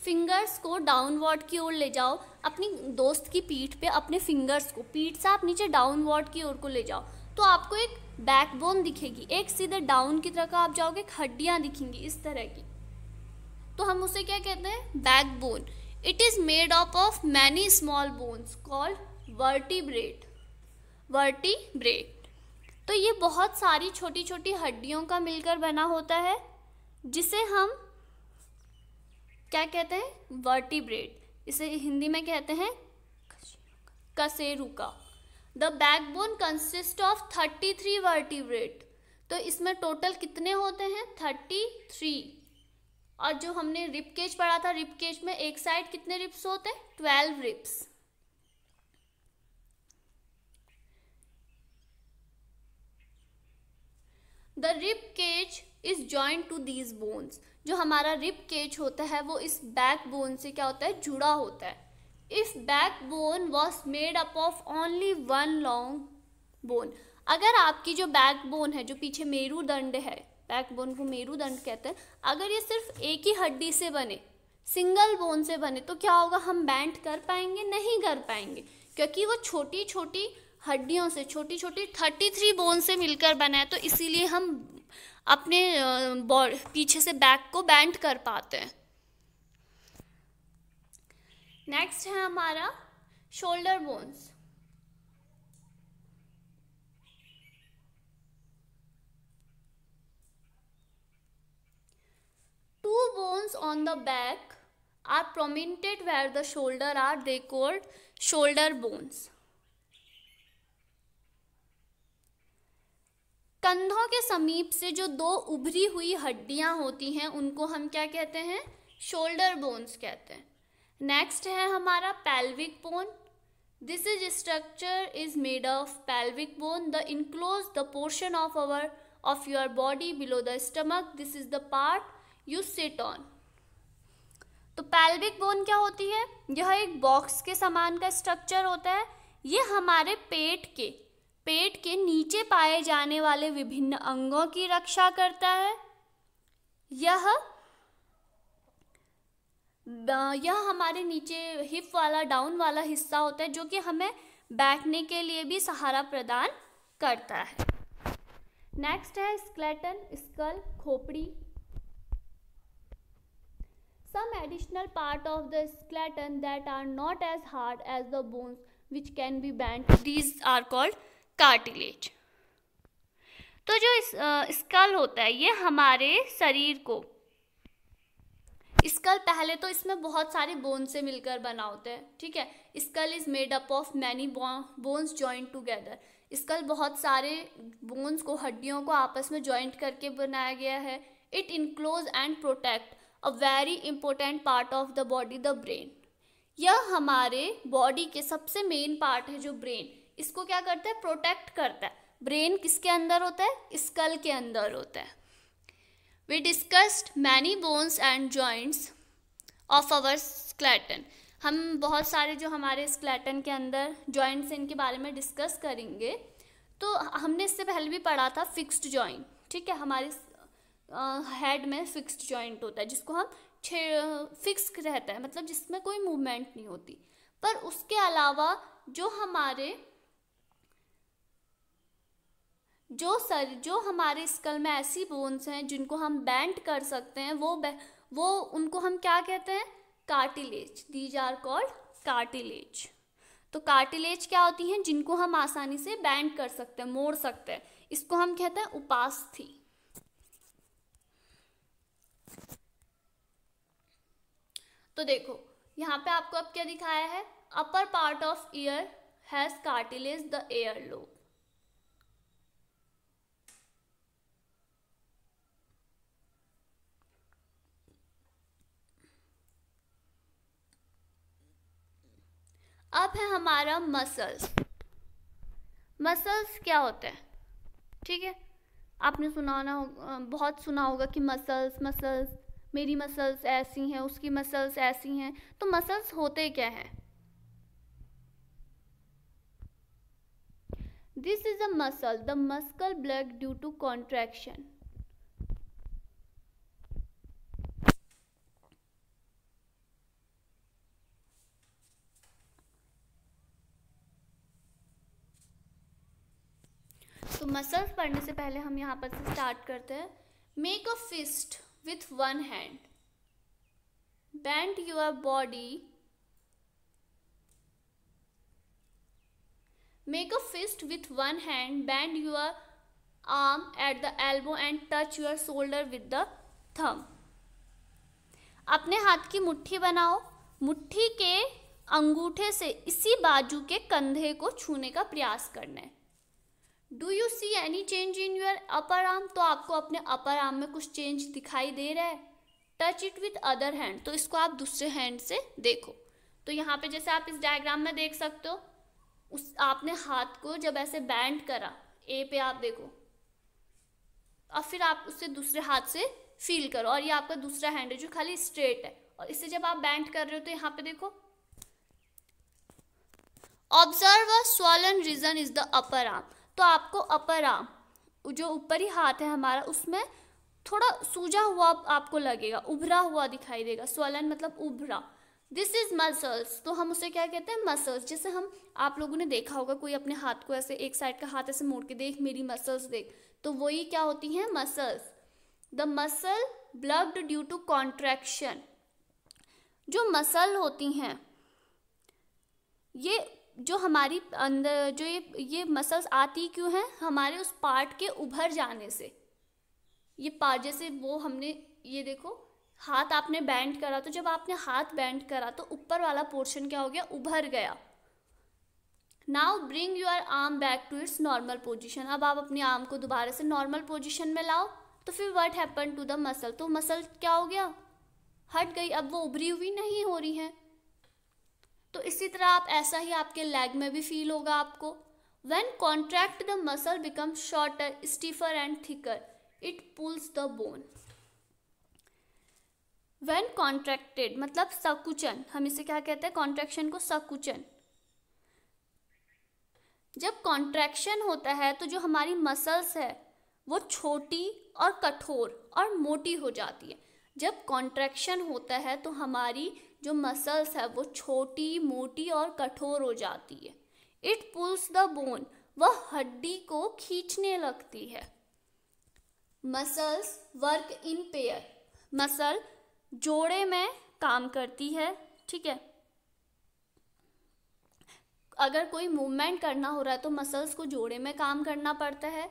फिंगर्स को डाउनवर्ड की ओर ले जाओ, अपनी दोस्त की पीठ पे अपने फिंगर्स को, पीठ से आप नीचे डाउनवर्ड की ओर को ले जाओ, तो आपको एक बैकबोन दिखेगी। एक सीधे डाउन की तरह आप जाओगे, हड्डियां दिखेंगी इस तरह की, तो हम उसे क्या कहते हैं? Backbone. It is made up of many small bones called vertebrate. Vertebrate, तो ये बहुत सारी छोटी छोटी हड्डियों का मिलकर बना होता है, जिसे हम क्या कहते हैं? वर्टिब्रेट। इसे हिंदी में कहते हैं कशेरुका। The backbone consist of 33 vertebrate, तो इसमें टोटल कितने होते हैं? 33। और जो हमने रिब केज पढ़ा था, रिब केज में एक साइड कितने रिब्स होते हैं? 12 ribs. The rib cage is joint to these bones, जो हमारा रिब केज होता है वो इस बैक बोन से क्या होता है? जुड़ा होता है। If back bone was made up of only one long bone, अगर आपकी जो बैक बोन है, जो पीछे मेरुदंड है, बैक बोन को मेरुदंड कहते हैं, अगर ये सिर्फ एक ही हड्डी से बने, सिंगल बोन से बने, तो क्या होगा? हम बेंड कर पाएंगे? नहीं कर पाएंगे, क्योंकि वो छोटी छोटी हड्डियों से, छोटी छोटी 33 बोन से मिलकर बना है, तो इसीलिए हम अपने पीछे से बैक को बेंड कर पाते हैं। नेक्स्ट है हमारा shoulder bones. Two bones on the back are prominent where the shoulder are, they called shoulder bones. कंधों के समीप से जो दो उभरी हुई हड्डियां होती हैं, उनको हम क्या कहते हैं? शोल्डर बोन्स कहते हैं। नेक्स्ट है हमारा pelvic bone. This is structure is made of pelvic bone, the enclose the portion of your body below the stomach. This is the part you sit on. तो pelvic bone क्या होती है? यह एक बॉक्स के समान का स्ट्रक्चर होता है। ये हमारे पेट के नीचे पाए जाने वाले विभिन्न अंगों की रक्षा करता है। यह हमारे नीचे हिप वाला, डाउन वाला हिस्सा होता है, जो कि हमें बैठने के लिए भी सहारा प्रदान करता है। नेक्स्ट है स्केलेटन, स्कल, खोपड़ी। Some additional part of the skeleton that are not as hard as the bones which can be bent, these are called cartilage. तो जो स्कल होता है, ये हमारे शरीर को, स्कल पहले तो इसमें बहुत सारे बोन से मिलकर बना होता है, ठीक है। Skull is made up of many bones joint together. Skull बहुत सारे बोन्स को, हड्डियों को आपस में जॉइंट करके बनाया गया है। It enclose and protect a very important part of the body, the brain. यह हमारे बॉडी के सबसे मेन पार्ट है, जो ब्रेन, इसको क्या करता है? प्रोटेक्ट करता है। ब्रेन किसके अंदर होता है? स्कल के अंदर होता है। We discussed many bones and joints of our skeleton. हम बहुत सारे जो हमारे skeleton के अंदर joints हैं, इनके बारे में डिस्कस करेंगे। तो हमने इससे पहले भी पढ़ा था फिक्स्ड जॉइंट, ठीक है। हमारे हेड में फिक्स्ड जॉइंट होता है, जिसको हम फिक्स रहता है, मतलब जिसमें कोई मूवमेंट नहीं होती। पर उसके अलावा जो हमारे स्कल में ऐसी बोन्स हैं जिनको हम बेंड कर सकते हैं, वो उनको हम क्या कहते हैं? Cartilage. These are called cartilage. तो कार्टिलेज क्या होती हैं? जिनको हम आसानी से बेंड कर सकते हैं, मोड़ सकते हैं, इसको हम कहते हैं उपास्थि। तो देखो यहाँ पे आपको अब क्या दिखाया है? Upper part of year has cartilage, the air lobe. अब है हमारा मसल्स। मसल्स क्या होते हैं, ठीक है, आपने बहुत सुना होगा कि मसल्स मेरी मसल्स ऐसी हैं, उसकी मसल्स ऐसी हैं। तो मसल्स होते क्या हैं? This is a muscle, the muscle bulged due to contraction. तो मसल्स पढ़ने से पहले हम यहाँ पर से स्टार्ट करते हैं। Make a fist with one hand, bend your body, make a fist with one hand, bend your arm at the elbow and touch your shoulder with the thumb. अपने हाथ की मुट्ठी बनाओ, मुट्ठी के अंगूठे से इसी बाजू के कंधे को छूने का प्रयास करना है। Do you see any change in your upper arm? तो आपको अपने अपर आर्म में कुछ चेंज दिखाई दे रहा है। Touch it with other hand, तो इसको आप दूसरे हैंड से देखो। तो यहाँ पे जैसे आप इस डायग्राम में देख सकते हो, आपने हाथ को जब ऐसे बैंड करा, ए पे आप देखो, और फिर आप उससे दूसरे हाथ से फील करो, और ये आपका दूसरा हैंड है जो खाली स्ट्रेट है, और इससे जब आप बैंड कर रहे हो तो यहाँ पे देखो, observe a swollen region is the upper arm. तो आपको अपर आर्म, जो ऊपरी हाथ है हमारा, उसमें थोड़ा सूजा हुआ आपको लगेगा, उभरा हुआ दिखाई देगा। स्वॉलन मतलब उभरा। दिस इज मसल्स, तो हम उसे क्या कहते हैं? मसल्स। जैसे आप लोगों ने देखा होगा, कोई अपने हाथ को ऐसे एक साइड का हाथ ऐसे मोड़ के देख, मेरी मसल्स देख, तो वही क्या होती हैं? Muscles. The muscle bulged due to contraction. जो मसल होती हैं, ये जो हमारी अंदर जो ये मसल्स आती क्यों हैं? हमारे उस पार्ट के उभर जाने से। ये पार्ट, जैसे वो हमने, ये देखो, हाथ आपने बैंड करा, तो जब आपने हाथ बैंड करा तो ऊपर वाला पोर्शन क्या हो गया? उभर गया। Now bring your arm back to its normal position. अब आप अपनी आर्म को दोबारा से नॉर्मल पोजिशन में लाओ, तो फिर what happen to the muscle? तो मसल क्या हो गया? हट गई, अब वो उभरी हुई नहीं हो रही है। तो इसी तरह आप ऐसा ही आपके लेग में भी फील होगा आपको। When contract the muscle become shorter, stiffer and thicker, it pulls the bone. When contracted मतलब संकुचन, हम इसे क्या कहते हैं? कॉन्ट्रैक्शन को संकुचन। जब कॉन्ट्रैक्शन होता है तो जो हमारी मसल्स है वो छोटी और कठोर और मोटी हो जाती है। जब कॉन्ट्रैक्शन होता है तो हमारी जो मसल्स है वो छोटी, मोटी और कठोर हो जाती है। इट पुल्स द बोन, वह हड्डी को खींचने लगती है। Muscles work in pair, muscle जोड़े में काम करती है, ठीक है। अगर कोई मूवमेंट करना हो रहा है तो मसल्स को जोड़े में काम करना पड़ता है।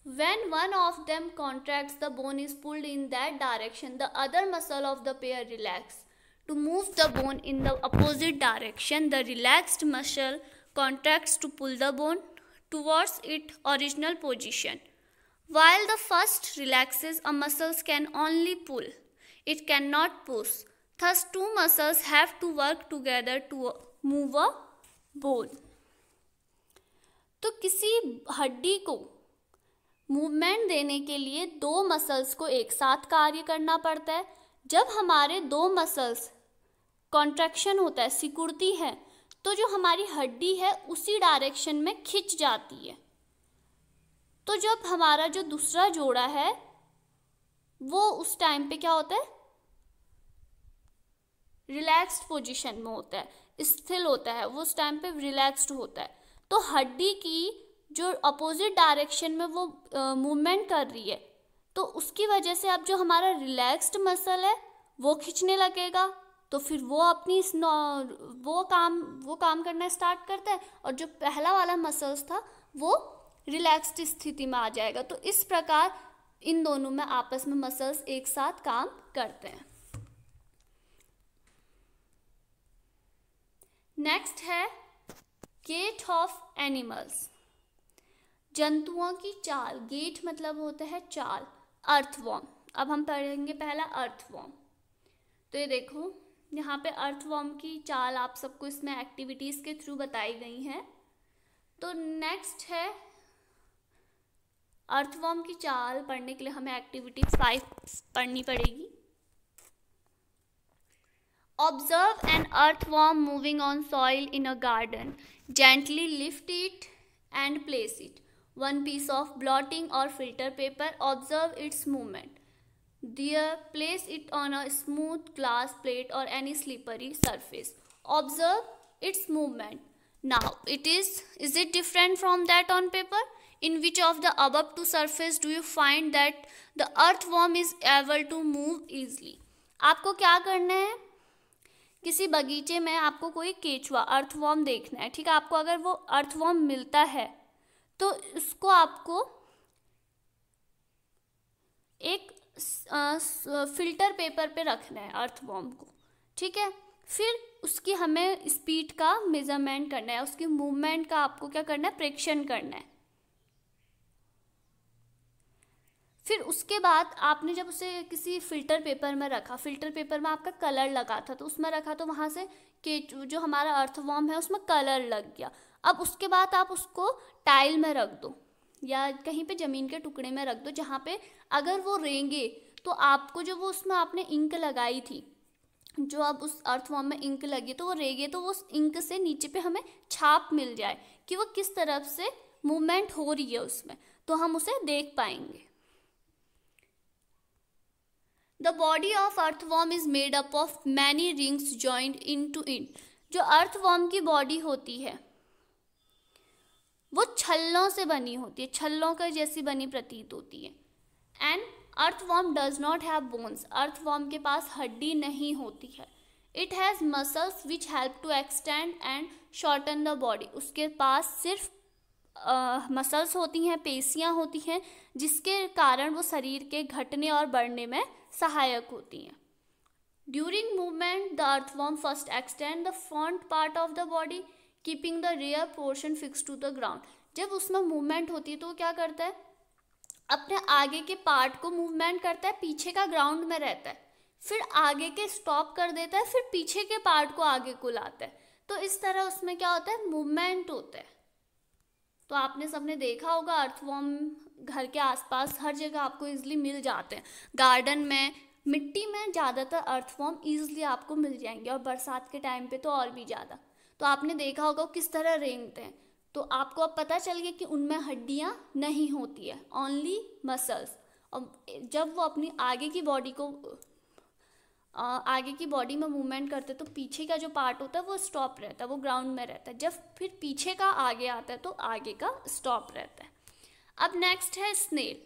When one of them contracts, the bone is pulled in that direction. The other muscle of the pair relax. To move the bone in the opposite direction, the relaxed muscle contracts to pull the bone towards its original position. While the first relaxes, a muscle can only pull. It cannot push. Thus, two muscles have to work together to move a bone. तो किसी हड्डी को movement देने के लिए दो muscles को एक साथ कार्य करना पड़ता है। जब हमारे दो मसल्स कॉन्ट्रैक्शन होता है, सिकुड़ती है, तो जो हमारी हड्डी है उसी डायरेक्शन में खिंच जाती है। तो जब हमारा जो दूसरा जोड़ा है वो उस टाइम पे क्या होता है? रिलैक्स्ड पोजीशन में होता है, स्थिर होता है, वो उस टाइम पे रिलैक्स्ड होता है। तो हड्डी की जो अपोजिट डायरेक्शन में वो मूवमेंट कर रही है, तो उसकी वजह से अब जो हमारा रिलैक्स्ड मसल है वो खींचने लगेगा, तो फिर वो अपनी वो काम करना स्टार्ट करता है, और जो पहला वाला मसल्स था वो रिलैक्स्ड स्थिति में आ जाएगा। तो इस प्रकार इन दोनों में आपस में मसल्स एक साथ काम करते हैं। नेक्स्ट है गेट ऑफ एनिमल्स, जंतुओं की चाल। गेट मतलब होता है चाल। अर्थवॉर्म, अब हम पढ़ेंगे पहला अर्थवॉर्म। तो ये देखो, यहाँ पे अर्थवॉर्म की चाल आप सबको इसमें एक्टिविटीज़ के थ्रू बताई गई हैं। तो नेक्स्ट है अर्थवॉर्म की चाल पढ़ने के लिए हमें एक्टिविटी 5 पढ़नी पड़ेगी। Observe an earthworm moving on soil in a garden. Gently lift it and place it. One piece of blotting or filter paper. Observe its movement. There, place it on a smooth glass plate or any slippery surface. Observe its movement. Now, is it different from that on paper? In which of the above two surfaces do you find that the earthworm is able to move easily? आपको क्या करना है, किसी बगीचे में आपको कोई केचुआ अर्थवॉर्म देखना है, ठीक है। आपको अगर वो अर्थवॉर्म मिलता है तो उसको आपको एक फिल्टर पेपर पे रखना है अर्थवॉर्म को, ठीक है। फिर उसकी हमें स्पीड का मेजरमेंट करना है, उसकी मूवमेंट का आपको क्या करना है, प्रेडिक्शन करना है। फिर उसके बाद आपने जब उसे किसी फिल्टर पेपर में रखा, फिल्टर पेपर में आपका कलर लगा था तो उसमें रखा, तो वहाँ से कि जो हमारा अर्थवॉर्म है उसमें कलर लग गया। अब उसके बाद आप उसको टाइल में रख दो या कहीं पे ज़मीन के टुकड़े में रख दो, जहाँ पे अगर वो रेंगे तो आपको जो वो उसमें आपने इंक लगाई थी, जो अब उस अर्थवॉर्म में इंक लगी तो वो रेंगे तो वो इंक से नीचे पे हमें छाप मिल जाए कि वो किस तरफ से मूवमेंट हो रही है उसमें, तो हम उसे देख पाएंगे। The body of earthworm is made up of many rings joined into it. जो अर्थवॉर्म की बॉडी होती है वो छल्लों से बनी होती है, छल्लों का जैसी बनी प्रतीत होती है। And earthworm does not have bones, earthworm के पास हड्डी नहीं होती है। It has muscles which help to extend and shorten the body, उसके पास सिर्फ मसल्स होती हैं, पेशियाँ होती हैं, जिसके कारण वो शरीर के घटने और बढ़ने में सहायक होती हैं। During movement the earthworm first extend the front part of the body keeping the rear portion fix to the ground. जब उसमें मूवमेंट होती है तो वो क्या करता है, अपने आगे के पार्ट को मूवमेंट करता है, पीछे का ग्राउंड में रहता है, फिर आगे के स्टॉप कर देता है, फिर पीछे के पार्ट को आगे को लाता है। तो इस तरह उसमें क्या होता है, मूवमेंट होता है। तो आपने सबने देखा होगा अर्थवॉर्म घर के आसपास हर जगह आपको इजीली मिल जाते हैं। गार्डन में, मिट्टी में ज़्यादातर अर्थवॉर्म इजीली आपको मिल जाएंगे, और बरसात के टाइम पे तो और भी ज़्यादा। तो आपने देखा होगा किस तरह रेंगते हैं, तो आपको अब पता चल गया कि उनमें हड्डियाँ नहीं होती है, ओनली मसल्स। और जब वो अपनी आगे की बॉडी में मूवमेंट करते हैं तो पीछे का जो पार्ट होता है वो स्टॉप रहता है, वो ग्राउंड में रहता है। जब फिर पीछे का आगे आता है तो आगे का स्टॉप रहता है। अब नेक्स्ट है स्नेल।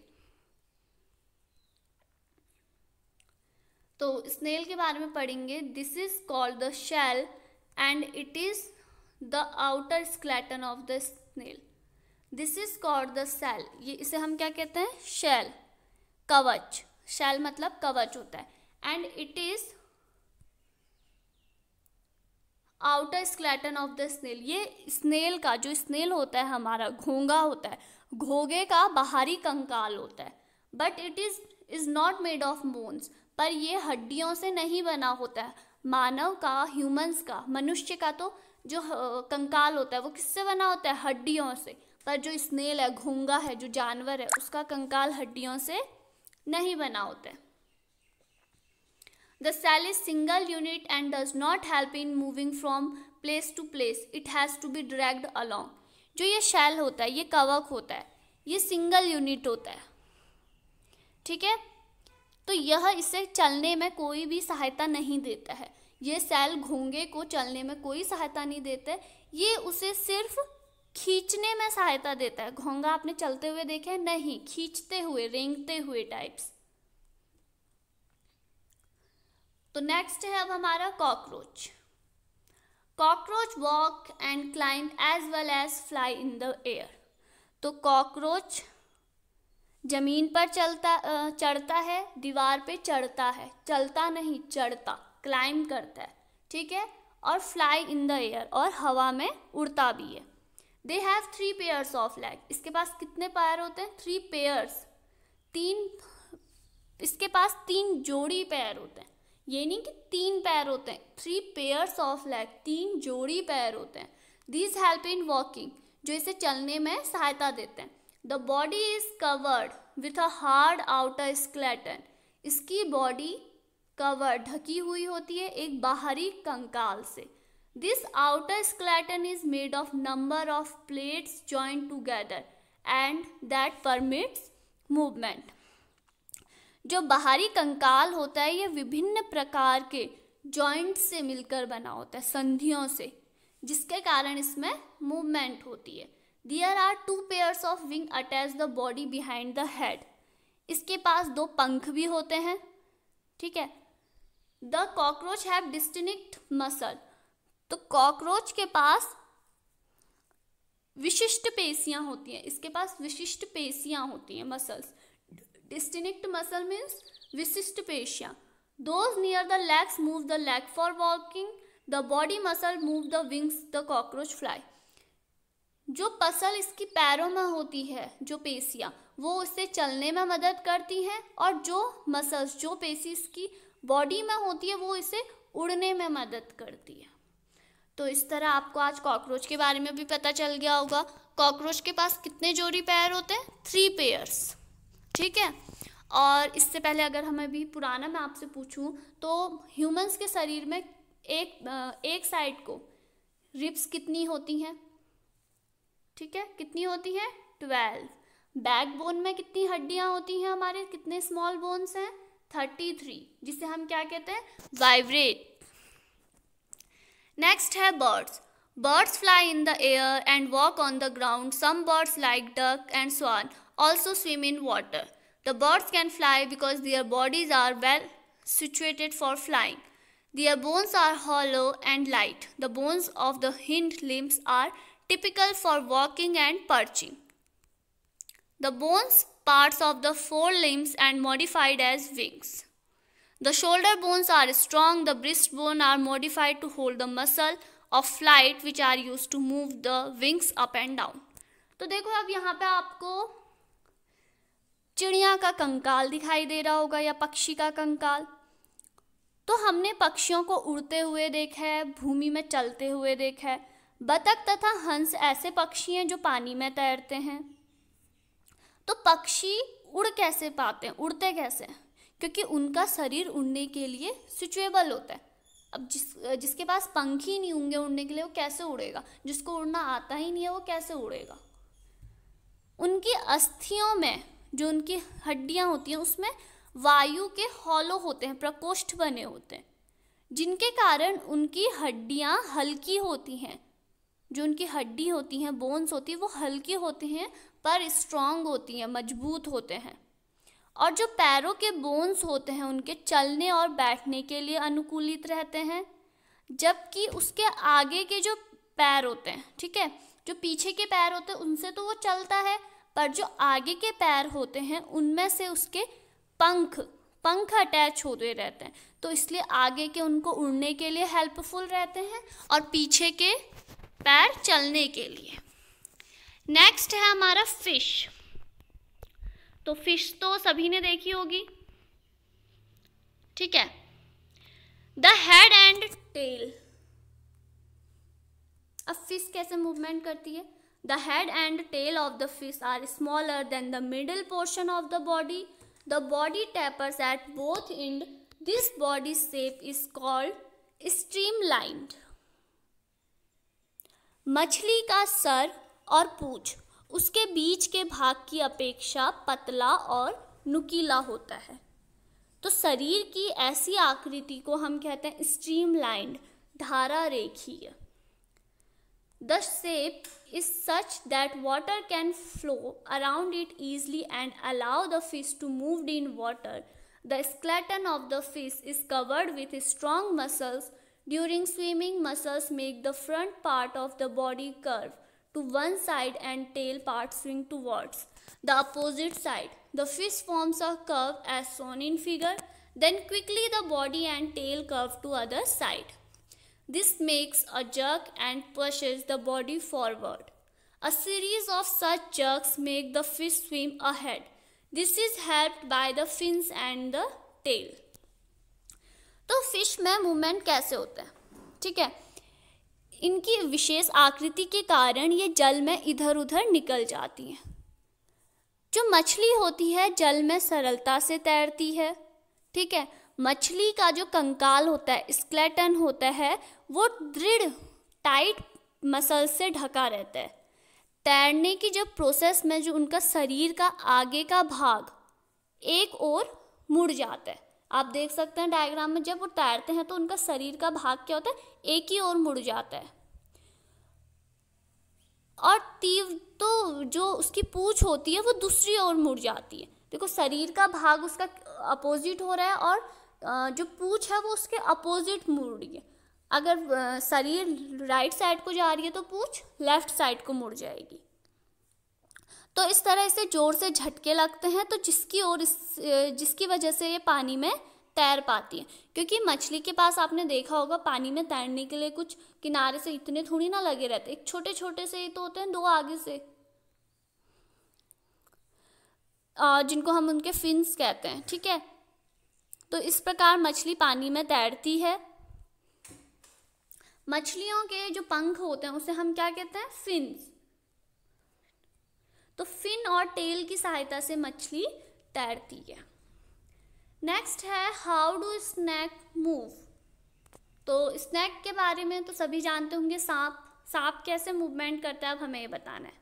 तो स्नेल के बारे में पढ़ेंगे। This is called the shell and it is the outer skeleton of the snail. This is called the shell, ये इसे हम क्या कहते हैं, शेल, कवच। शेल मतलब कवच होता है। And it is outer skeleton of the snail, ये स्नेल का, जो स्नेल होता है हमारा घोंगा होता है, घोंगे का बाहरी कंकाल होता है। But it is not made of bones, पर ये हड्डियों से नहीं बना होता है। मानव का, ह्यूमंस का, मनुष्य का तो जो कंकाल होता है वो किससे बना होता है, हड्डियों से। पर जो स्नेल है, घोंगा है, जो जानवर है, उसका कंकाल हड्डियों से नहीं बना होता है। The cell is single unit and does not help in moving from place to place. It has to be dragged along. जो ये शेल होता है, ये कवक होता है, ये सिंगल यूनिट होता है, ठीक है। तो यह इसे चलने में कोई भी सहायता नहीं देता है। ये सेल घोंगे को चलने में कोई सहायता नहीं देता है, ये उसे सिर्फ खींचने में सहायता देता है। घोंगा आपने चलते हुए देखे नहीं, खींचते हुए, रेंगते हुए टाइप्स। तो नेक्स्ट है अब हमारा cockroach. Cockroach walk and climb as well as fly in the air. तो कॉकरोच जमीन पर चढ़ता है, दीवार पे चढ़ता है, चलता नहीं चढ़ता, क्लाइंब करता है, ठीक है। और फ्लाई इन द एयर, और हवा में उड़ता भी है। They have 3 pairs of leg. इसके पास कितने पैर होते हैं, 3 पेयर्स, 3, इसके पास 3 जोड़ी पैर होते हैं। ये नहीं कि 3 पैर होते हैं, 3 पेयर्स ऑफ लेग, 3 जोड़ी पैर होते हैं। दीज हेल्प इन वॉकिंग, जो इसे चलने में सहायता देते हैं। The body is covered with a hard outer skeleton. इसकी बॉडी कवर ढकी हुई होती है एक बाहरी कंकाल से। This outer skeleton is made of number of plates joint together and that permits movement. जो बाहरी कंकाल होता है ये विभिन्न प्रकार के जॉइंट से मिलकर बना होता है, संधियों से, जिसके कारण इसमें मूवमेंट होती है। There are 2 pairs of wing attach the body behind the head. इसके पास 2 पंख भी होते हैं, ठीक है। The cockroach have distinct muscle. तो कॉकरोच के पास विशिष्ट पेशियां होती हैं, इसके पास विशिष्ट पेशियां होती हैं, मसल्स। डिस्टिंक्ट मसल मीन्स विशिष्ट पेशियां। Those near the legs move the leg for walking. The body muscle move the wings. The cockroach fly. जो पसल इसकी पैरों में होती है, जो पेशियां, वो उससे चलने में मदद करती हैं, और जो मसल्स, जो पेशी इसकी बॉडी में होती है, वो इसे उड़ने में मदद करती है। तो इस तरह आपको आज कॉकरोच के बारे में भी पता चल गया होगा। कॉकरोच के पास कितने जोड़ी पैर होते हैं? 3 पेयर्स, ठीक है। और इससे पहले अगर हमें भी पुराना मैं आपसे पूछूं तो ह्यूमंस के शरीर में एक साइड को रिब्स कितनी होती हैं? ठीक है, कितनी होती हैं? 12। बैकबोन में कितनी हड्डियां होती हैं हमारे? कितने स्मॉल बोन्स हैं? 33, जिसे हम क्या कहते हैं? वाइब्रेट। नेक्स्ट है birds. Birds fly in the air and walk on the ground. Some birds like duck and swan also swim in water. The birds can fly because their bodies are well situated for flying. Their bones are hollow and light. The bones of the hind limbs are typical for walking and perching. The bones parts of the forelimbs and modified as wings. The shoulder bones are strong. The breastbone are modified to hold the muscle of flight which are used to move the wings up and down. तो देखो अब यहाँ पे आपको चिड़िया का कंकाल दिखाई दे रहा होगा या पक्षी का कंकाल। तो हमने पक्षियों को उड़ते हुए देखा है, भूमि में चलते हुए देखा है। बतख तथा हंस ऐसे पक्षी हैं जो पानी में तैरते हैं। तो पक्षी उड़ कैसे पाते हैं, उड़ते कैसे हैं? क्योंकि उनका शरीर उड़ने के लिए सुटेबल होता है। अब जिसके पास पंख ही नहीं होंगे उड़ने के लिए, वो कैसे उड़ेगा? जिसको उड़ना आता ही नहीं है वो कैसे उड़ेगा? उनकी अस्थियों में जो उनकी हड्डियां होती हैं उसमें वायु के हॉलो होते हैं, प्रकोष्ठ बने होते हैं, जिनके कारण उनकी हड्डियां हल्की होती हैं। जो उनकी हड्डी होती हैं, बोन्स होती है, वो हल्की होती हैं पर स्ट्रांग होती हैं, मजबूत होते हैं। और जो पैरों के बोन्स होते हैं उनके चलने और बैठने के लिए अनुकूलित रहते हैं, जबकि उसके आगे के जो पैर होते हैं, ठीक है, जो पीछे के पैर होते हैं उनसे तो वो चलता है, पर जो आगे के पैर होते हैं उनमें से उसके पंख अटैच होते रहते हैं। तो इसलिए आगे के उनको उड़ने के लिए हेल्पफुल रहते हैं और पीछे के पैर चलने के लिए। नेक्स्ट है हमारा फिश। तो फिश तो सभी ने देखी होगी, ठीक है। The head and tail. अब फिश कैसे मूवमेंट करती है? The head and tail of the fish are smaller than the middle portion of the body. The बॉडी tapers at both ends. This body shape is called streamlined. मछली का sir और पूंछ उसके बीच के भाग की अपेक्षा पतला और नुकीला होता है। तो शरीर की ऐसी आकृति को हम कहते हैं स्ट्रीमलाइंड, धारा रेखीय। The shape is such that water can flow around it easily and allow the fish to move in water. The skeleton of the fish is covered with strong muscles. During swimming, muscles make the front part of the body curve to one side and tail part swing towards the opposite side. The fish forms a curve as shown in figure. Then quickly the body and tail curve to other side. This makes a jerk and pushes the body forward. A series of such jerks make the fish swim ahead. This is helped by the fins and the tail. तो fish में movement कैसे होता है? ठीक है, इनकी विशेष आकृति के कारण ये जल में इधर उधर निकल जाती हैं। जो मछली होती है जल में सरलता से तैरती है, ठीक है। मछली का जो कंकाल होता है, स्केलेटन होता है, वो दृढ़ टाइट मसल से ढका रहता है। तैरने की जब प्रोसेस में जो उनका शरीर का आगे का भाग एक ओर मुड़ जाता है। आप देख सकते हैं डायग्राम में, जब वो तैरते हैं तो उनका शरीर का भाग क्या होता है, एक ही ओर मुड़ जाता है। और तीव्र तो जो उसकी पूंछ होती है वो दूसरी ओर मुड़ जाती है। देखो शरीर का भाग उसका अपोजिट हो रहा है और जो पूंछ है वो उसके अपोजिट मुड़ रही है। अगर शरीर राइट साइड को जा रही है तो पूंछ लेफ्ट साइड को मुड़ जाएगी। तो इस तरह से जोर से झटके लगते हैं, तो जिसकी वजह से ये पानी में तैर पाती है। क्योंकि मछली के पास आपने देखा होगा पानी में तैरने के लिए कुछ किनारे से इतने थोड़ी ना लगे रहते, एक छोटे छोटे से ही तो होते हैं, दो आगे से, जिनको हम उनके फिन्स कहते हैं, ठीक है। तो इस प्रकार मछली पानी में तैरती है। मछलियों के जो पंख होते हैं उसे हम क्या कहते हैं, फिन्स। तो फिन और टेल की सहायता से मछली तैरती है। नेक्स्ट है हाउ डू स्नेक मूव। तो स्नेक के बारे में तो सभी जानते होंगे, सांप कैसे मूवमेंट करता है, अब हमें ये बताना है।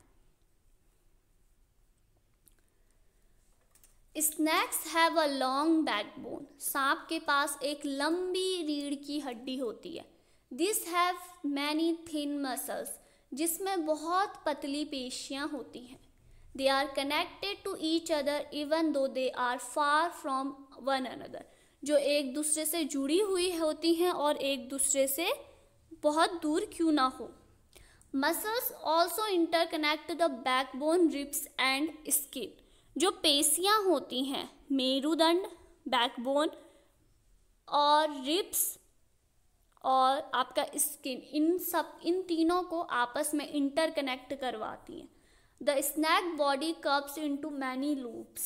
Snakes have a long backbone. सांप के पास एक लंबी रीढ़ की हड्डी होती है। This have many thin muscles, जिसमें बहुत पतली पेशियां होती हैं। They are connected to each other even though they are far from one another. जो एक दूसरे से जुड़ी हुई होती हैं और एक दूसरे से बहुत दूर क्यों ना हो। Muscles also interconnect the backbone, ribs and skin. जो पेशियां होती हैं, मेरुदंड, बैकबोन और रिब्स और आपका स्किन, इन तीनों को आपस में इंटरकनेक्ट करवाती हैं। The snake body curves into many loops.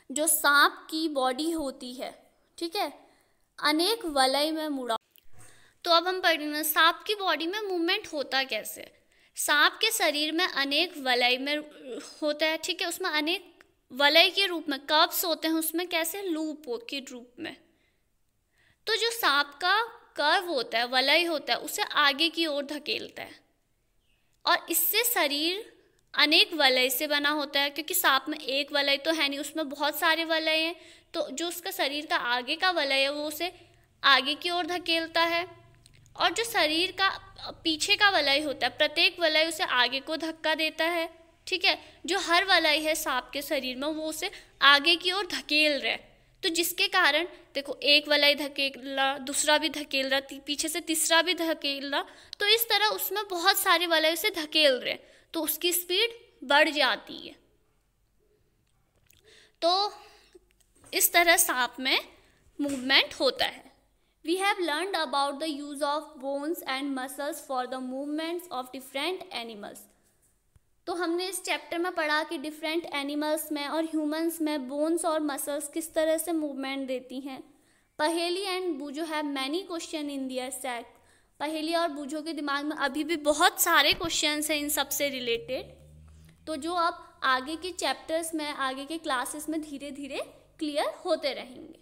जो सांप की बॉडी होती है, ठीक है, अनेक वलय में मुड़ा। तो अब हम पढ़ेंगे सांप की बॉडी में मूवमेंट होता कैसे। सांप के शरीर में अनेक वलय में होता है, ठीक है, उसमें अनेक वलय के रूप में कर्व्स होते हैं, उसमें कैसे, लूप के रूप में। तो जो सांप का कर्व होता है, वलय होता है, उसे आगे की ओर धकेलता है और इससे शरीर अनेक वलय से बना होता है। क्योंकि सांप में एक वलय तो है नहीं, उसमें बहुत सारे वलय हैं। तो जो उसका शरीर का आगे का वलय है वो उसे आगे की ओर धकेलता है, और जो शरीर का पीछे का वलय होता है, प्रत्येक वलय उसे आगे को धक्का देता है, ठीक है। जो हर वलय है सांप के शरीर में वो उसे आगे की ओर धकेल रहा है। तो जिसके कारण देखो एक वलय धकेल रहा, दूसरा भी धकेल रहा, पीछे से तीसरा भी धकेल रहा, तो इस तरह उसमें बहुत सारे वलय उसे धकेल रहे, तो उसकी स्पीड बढ़ जाती है। तो इस तरह सांप में मूवमेंट होता है। We have learned about the use of bones and muscles for the movements of different animals. तो हमने इस चैप्टर में पढ़ा कि डिफरेंट एनिमल्स में और ह्यूमंस में बोन्स और मसल्स किस तरह से मूवमेंट देती हैं। पहेली एंड बूझो have many question in their set. पहेली और बूझो के दिमाग में अभी भी बहुत सारे क्वेश्चंस हैं इन सब से रिलेटेड, तो जो अब आगे के चैप्टर्स में, आगे के क्लासेस में धीरे धीरे क्लियर होते रहेंगे।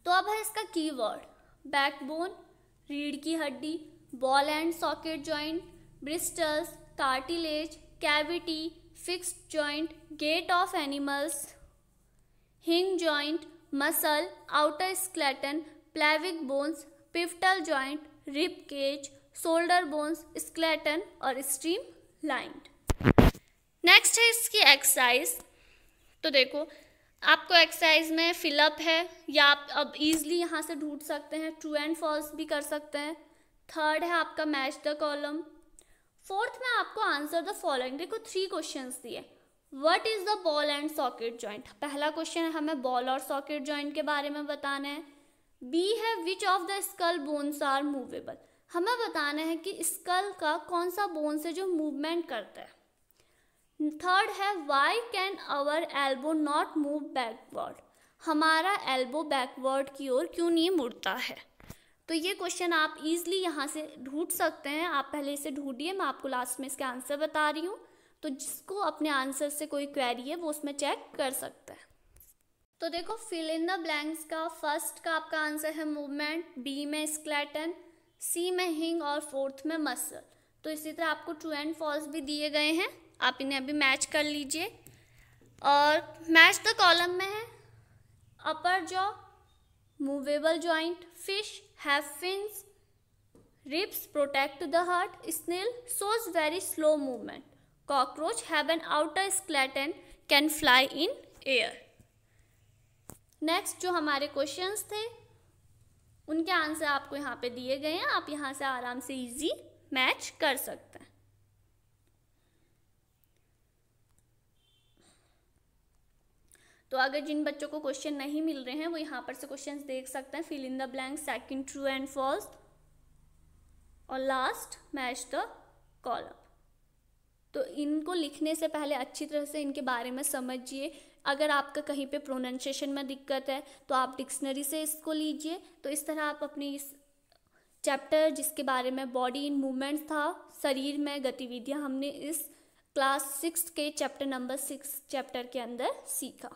तो अब है इसका कीवर्ड, बैकबोन, रीढ़ की हड्डी, ball and socket joint, bristles, cartilage, cavity, fixed joint, gait of animals, hinge joint, muscle, outer skeleton, pelvic bones, pivotal joint, rib cage, shoulder bones, skeleton और स्ट्रीम लाइन्ड। नेक्स्ट है इसकी exercise. तो देखो आपको exercise में fill up है, या आप अब इजीली यहाँ से ढूंढ सकते हैं, ट्रू एंड फॉल्स भी कर सकते हैं। थर्ड है आपका मैच द कॉलम। फोर्थ में आपको आंसर द फॉलोइंग। देखो 3 क्वेश्चंस दिए। What is the ball and socket joint, पहला क्वेश्चन है हमें बॉल और सॉकेट जॉइंट के बारे में बताना है। बी है which of the skull bones are movable, हमें बताना है कि स्कल का कौन सा बोन्स है जो मूवमेंट करता है। थर्ड है why can our elbow not move backward, हमारा एल्बो बैकवर्ड की ओर क्यों नहीं मुड़ता है। तो ये क्वेश्चन आप इजीली यहाँ से ढूंढ सकते हैं। आप पहले इसे ढूंढिए, मैं आपको लास्ट में इसके आंसर बता रही हूँ। तो जिसको अपने आंसर से कोई क्वेरी है वो उसमें चेक कर सकता है। तो देखो, फिल इन द ब्लैंक्स का फर्स्ट का आपका आंसर है मूवमेंट, बी में स्केलेटन, सी में हिंग और फोर्थ में मसल। तो इसी तरह आपको ट्रू एंड फॉल्स भी दिए गए हैं, आप इन्हें अभी मैच कर लीजिए। और मैच द कॉलम में है upper jaw, movable joint, fish have fins, ribs protect the heart, snail shows very slow movement, cockroach have an outer skeleton, can fly in air। Next जो हमारे क्वेश्चंस थे उनके answer आपको यहाँ पे दिए गए हैं, आप यहाँ से आराम से इजी मैच कर सकते हैं। तो अगर जिन बच्चों को क्वेश्चन नहीं मिल रहे हैं वो यहाँ पर से क्वेश्चंस देख सकते हैं। Fill in the blank, second true and false, और लास्ट मैच द कॉलम। तो इनको लिखने से पहले अच्छी तरह से इनके बारे में समझिए। अगर आपका कहीं पे प्रोनाउंसिएशन में दिक्कत है तो आप डिक्शनरी से इसको लीजिए। तो इस तरह आप अपनी इस चैप्टर जिसके बारे में बॉडी इन मूवमेंट्स था, शरीर में गतिविधियां, हमने इस क्लास 6 के चैप्टर नंबर 6 चैप्टर के अंदर सीखा।